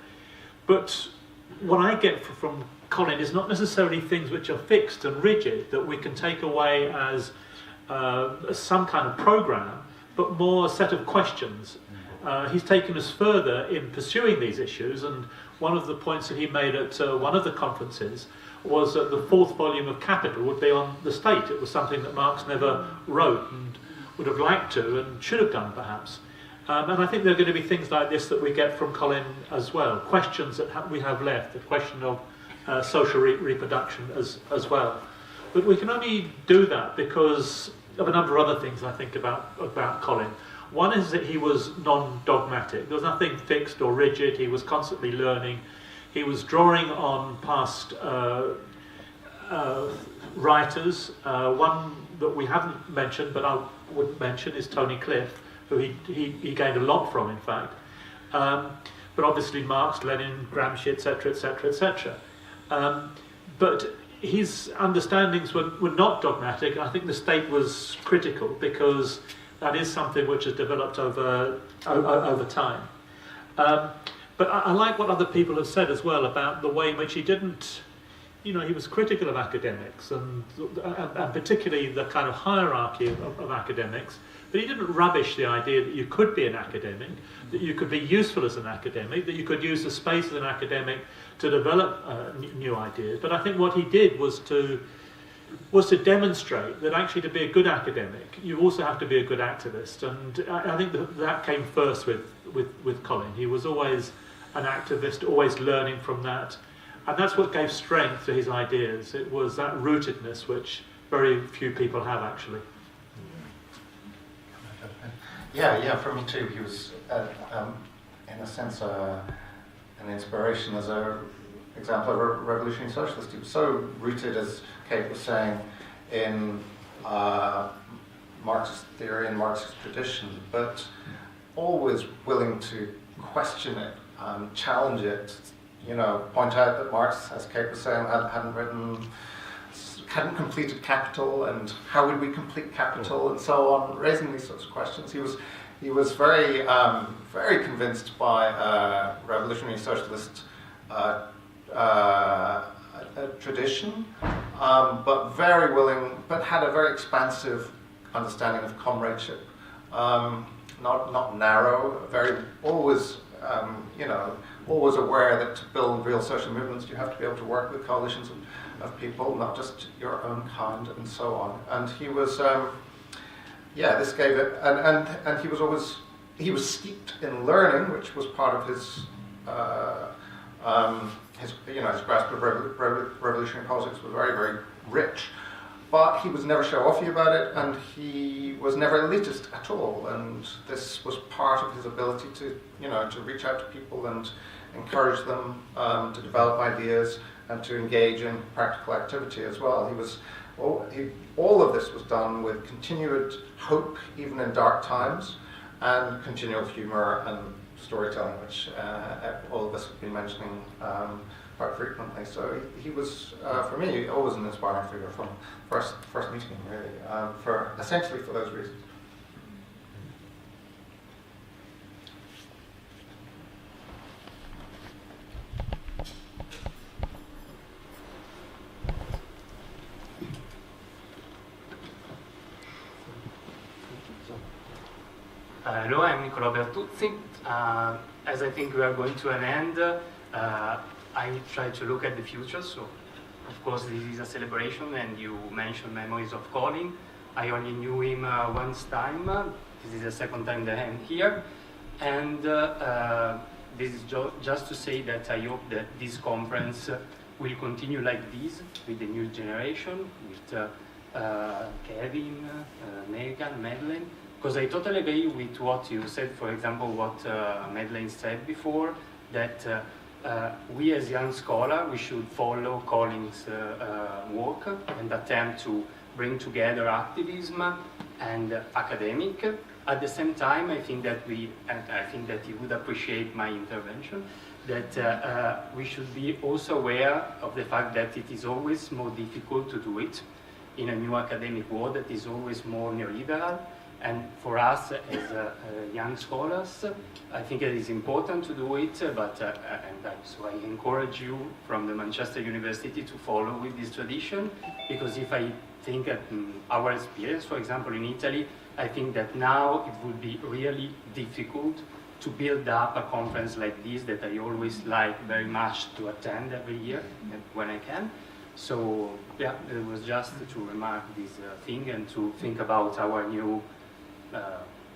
But what I get from Colin is not necessarily things which are fixed and rigid that we can take away as some kind of program, but more a set of questions. He's taken us further in pursuing these issues, and one of the points that he made at one of the conferences was that the fourth volume of Capital would be on the state. It was something that Marx never wrote and would have liked to and should have done perhaps. And I think there are going to be things like this that we get from Colin as well, questions that we have left, the question of social reproduction as well. But we can only do that because of a number of other things I think about Colin. One is that he was non-dogmatic. There was nothing fixed or rigid. He was constantly learning. He was drawing on past writers. One that we haven't mentioned, but I would mention, is Tony Cliff, who he gained a lot from, in fact. But obviously Marx, Lenin, Gramsci, etc., etc., etc. But his understandings were not dogmatic. I think the state was critical because that is something which has developed over time. But I like what other people have said as well about the way in which he didn't, he was critical of academics and particularly the kind of hierarchy of academics, but he didn't rubbish the idea that you could be an academic, that you could be useful as an academic, that you could use the space as an academic to develop new ideas. But I think what he did was to demonstrate that actually to be a good academic, you also have to be a good activist. And I think that came first with Colin. He was always an activist, always learning from that. And that's what gave strength to his ideas. It was that rootedness which very few people have actually. Yeah, for me too. He was, in a sense, an inspiration as an example of a revolutionary socialist. He was so rooted, as Kate was saying, in Marxist theory and Marxist tradition, but always willing to question it, challenge it, point out that Marx, as Kate was saying, hadn't completed Capital, and how would we complete Capital, and so on, raising these sorts of questions. He was very, very convinced by revolutionary socialist tradition, but very willing, but had a very expansive understanding of comradeship, not narrow, very always, always aware that to build real social movements, you have to be able to work with coalitions of people, not just your own kind, and so on. And he was, this gave it, and he was steeped in learning, which was part of his grasp of revolutionary politics was very, very rich. But he was never show-offy about it, and he was never elitist at all. And this was part of his ability to, to reach out to people and encourage them to develop ideas and to engage in practical activity as well. All of this was done with continued hope, even in dark times, and continual humour and storytelling, which all of us have been mentioning quite frequently. So he was, for me, always an inspiring figure from first meeting him, really, essentially for those reasons. Hello, I'm Nicola Bertuzzi. As I think we are going to an end, I try to look at the future. So, of course, this is a celebration, and you mentioned memories of Colin. I only knew him once time. This is the second time that I'm here. And this is just to say that I hope that this conference will continue like this with the new generation, with Kevin, Megan, Madelaine, because I totally agree with what you said, for example, what Madelaine said before, that we as young scholars, we should follow Colin's work and attempt to bring together activism and academic. At the same time, I think that I think that you would appreciate my intervention, that we should be also aware of the fact that it is always more difficult to do it in a new academic world that is always more neoliberal. And for us as young scholars, I think it is important to do it, but so I encourage you from the Manchester University to follow with this tradition, because if I think at our experience, for example, in Italy, I think that now it would be really difficult to build up a conference like this that I always like very much to attend every year when I can. So yeah, it was just to remark this thing and to think about our new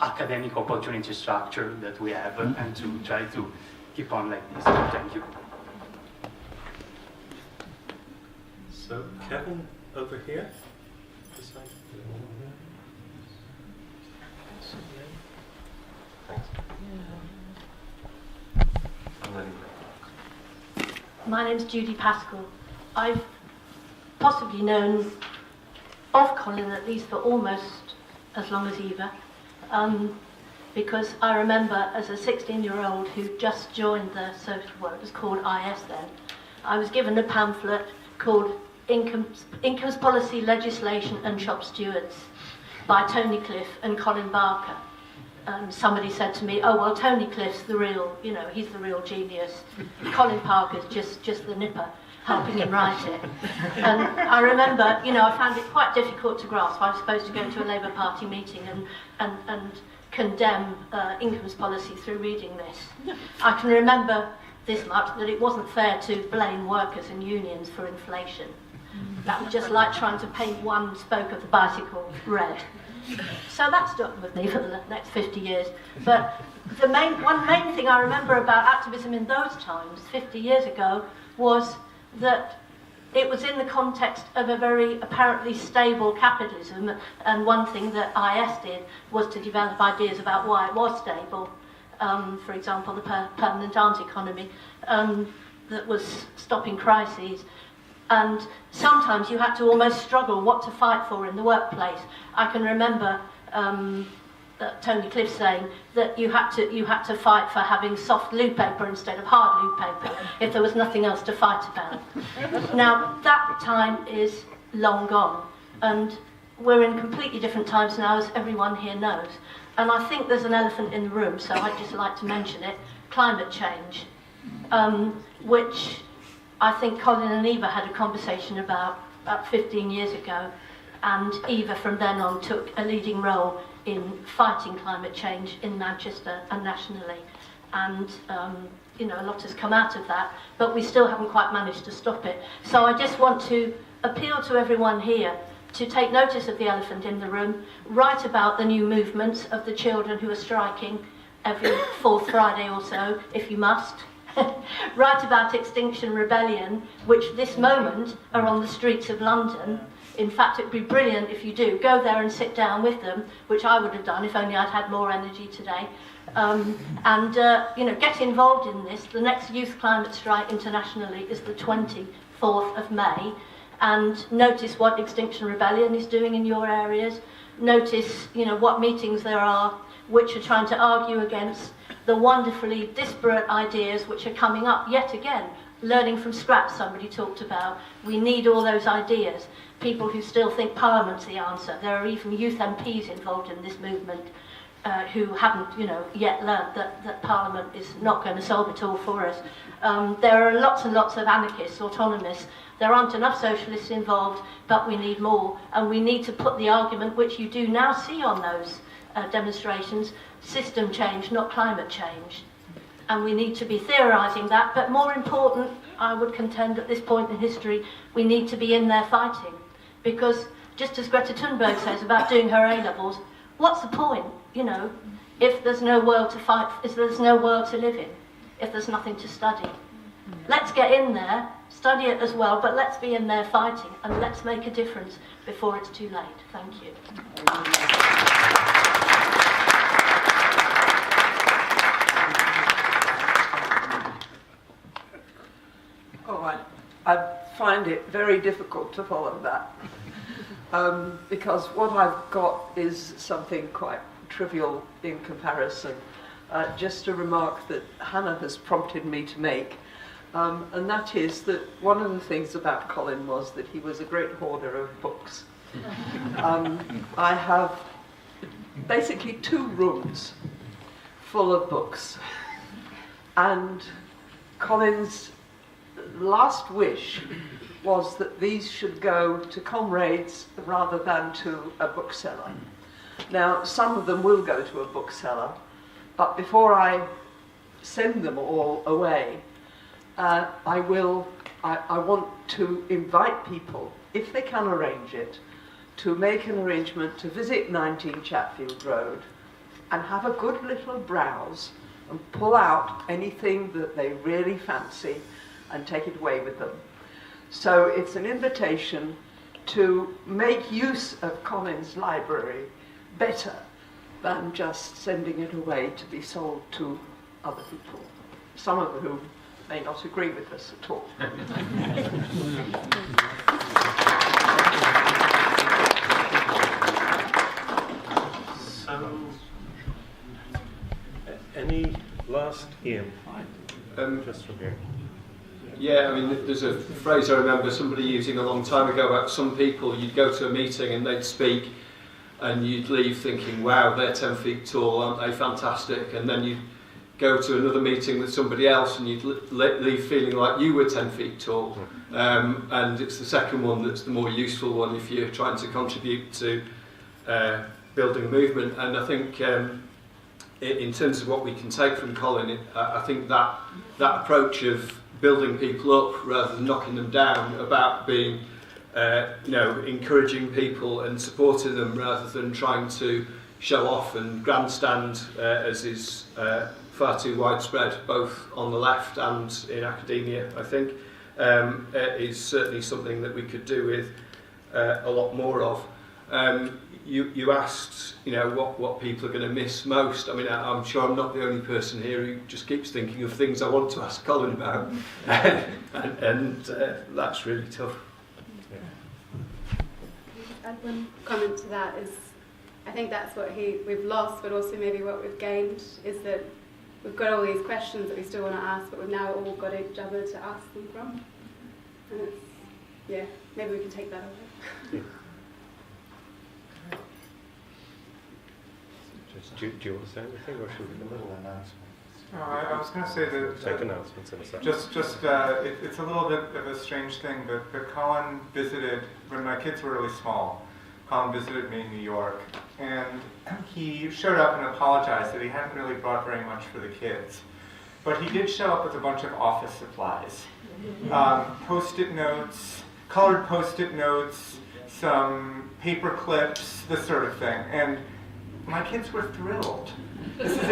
academic opportunity structure that we have and to try to keep on like this. Thank you. So Kevin, over here. This side. My name's Judy Pascal. I've possibly known of Colin at least for almost as long as Eva, because I remember as a 16-year-old who just joined the social, well, it was called IS then, I was given a pamphlet called Incomes Policy, Legislation and Shop Stewards by Tony Cliff and Colin Barker. Somebody said to me, oh, well, Tony Cliff's the real, he's the real genius. Colin Parker's just the nipper, helping him write it. And I remember, I found it quite difficult to grasp. I was supposed to go to a Labour Party meeting and condemn incomes policy through reading this. I can remember this much, that it wasn't fair to blame workers and unions for inflation. That was just like trying to paint one spoke of the bicycle red. So that stuck with me for the next 50 years. But one main thing I remember about activism in those times, 50 years ago, was that it was in the context of a very apparently stable capitalism, and one thing that IS did was to develop ideas about why it was stable. For example, the permanent arms economy that was stopping crises. And sometimes you had to almost struggle what to fight for in the workplace. I can remember Tony Cliff saying that you had to fight for having soft loo paper instead of hard loo paper if there was nothing else to fight about. Now, that time is long gone, and we're in completely different times now, as everyone here knows. And I think there's an elephant in the room, so I'd just like to mention it, climate change, which I think Colin and Eva had a conversation about 15 years ago, and Eva from then on took a leading role in fighting climate change in Manchester and nationally. And a lot has come out of that, but we still haven't quite managed to stop it. So I just want to appeal to everyone here to take notice of the elephant in the room, write about the new movements of the children who are striking every fourth Friday or so, if you must. Write about Extinction Rebellion, which this moment are on the streets of London. In fact, it'd be brilliant if you do. Go there and sit down with them, which I would have done if only I'd had more energy today. Get involved in this. The next youth climate strike internationally is the 24th of May. And notice what Extinction Rebellion is doing in your areas. Notice, what meetings there are which are trying to argue against the wonderfully disparate ideas which are coming up yet again. Learning from scratch, somebody talked about. We need all those ideas. People who still think Parliament's the answer. There are even youth MPs involved in this movement who haven't, yet learned that Parliament is not going to solve it all for us. There are lots and lots of anarchists, autonomists. There aren't enough socialists involved, but we need more. And we need to put the argument, which you do now see on those demonstrations, system change, not climate change. And we need to be theorising that, but more important, I would contend at this point in history, we need to be in there fighting. Because just as Greta Thunberg says about doing her A-levels, what's the point, if there's no world to fight, if there's no world to live in, if there's nothing to study? Let's get in there, study it as well, but let's be in there fighting, and let's make a difference before it's too late. Thank you. Oh, I find it very difficult to follow that. Because what I've got is something quite trivial in comparison. Just a remark that Hannah has prompted me to make, and that is that one of the things about Colin was that he was a great hoarder of books. I have basically 2 rooms full of books, and Colin's last wish was that these should go to comrades rather than to a bookseller. Now, some of them will go to a bookseller, but before I send them all away, I want to invite people, if they can arrange it, to make an arrangement to visit 19 Chatfield Road and have a good little browse and pull out anything that they really fancy and take it away with them. So it's an invitation to make use of Colin's library better than just sending it away to be sold to other people, some of whom may not agree with us at all. So, any last, Ian? Just from here. Yeah, I mean, there's a phrase I remember somebody using a long time ago about some people. You'd go to a meeting and they'd speak, and you'd leave thinking, wow, they're 10 feet tall, aren't they fantastic? And then you'd go to another meeting with somebody else and you'd leave feeling like you were 10 feet tall. And it's the second one that's the more useful one if you're trying to contribute to building a movement. And I think in terms of what we can take from Colin, I think that approach of building people up rather than knocking them down, about being encouraging people and supporting them rather than trying to show off and grandstand, as is far too widespread both on the left and in academia, I think, is certainly something that we could do with a lot more of. You asked, what people are going to miss most. I mean, I'm sure I'm not the only person here who just keeps thinking of things I want to ask Colin about, and that's really tough. Add one comment to that is, I think that's what we've lost, but also maybe what we've gained is that we've got all these questions that we still want to ask, but we've now all got each other to ask them from. And it's, maybe we can take that away. Do you want to say anything, or should we go on? I was going to say that take announcements in a second. It's a little bit of a strange thing, but Colin visited when my kids were really small. Colin visited me in New York, and he showed up and apologized that he hadn't really brought very much for the kids, but he did show up with a bunch of office supplies, post-it notes, colored post-it notes, some paper clips, this sort of thing, and my kids were thrilled. This is,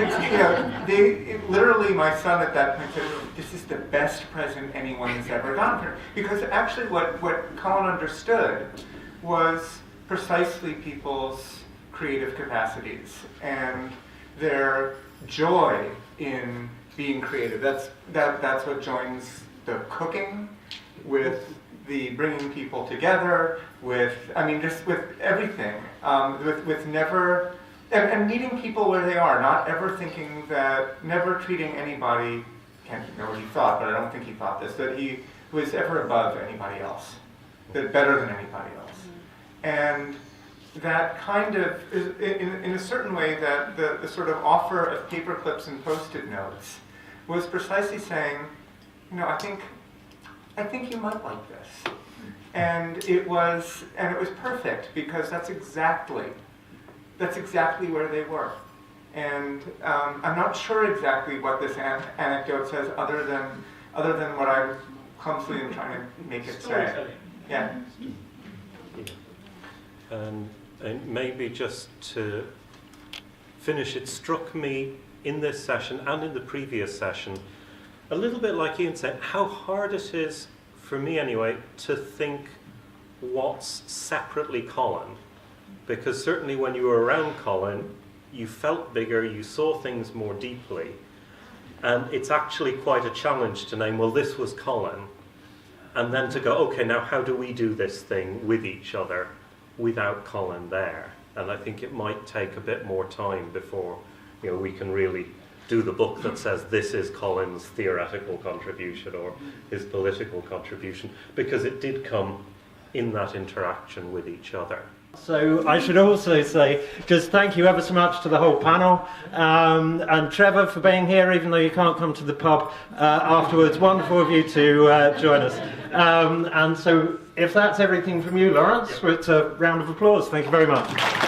literally my son at that point said, this is the best present anyone has ever gotten her. Because actually what Colin understood was precisely people's creative capacities and their joy in being creative. That's what joins the cooking with the bringing people together, with everything, with never... And meeting people where they are, not ever thinking that, never treating anybody, can't know what he thought, but I don't think he thought this, that he was ever above anybody else, that better than anybody else. And that kind of, in a certain way, that the sort of offer of paper clips and post-it notes was precisely saying, I think you might like this. And it was perfect, because that's exactly where they were. And I'm not sure exactly what this anecdote says, other than what I clumsily am trying to make it say. Yeah. And maybe just to finish, it struck me in this session and in the previous session a little bit like Ian said, how hard it is, for me anyway, to think what's separately Colin. Because certainly when you were around Colin, you felt bigger, you saw things more deeply. And it's actually quite a challenge to name, well, this was Colin. And then to go, okay, now how do we do this thing with each other without Colin there? And I think it might take a bit more time before, you know, we can really do the book that says this is Colin's theoretical contribution or his political contribution, because it did come in that interaction with each other. So I should also say just thank you ever so much to the whole panel, and Trevor for being here even though you can't come to the pub afterwards. Wonderful of you to join us. And so if that's everything from you, Laurence, it's a round of applause. Thank you very much.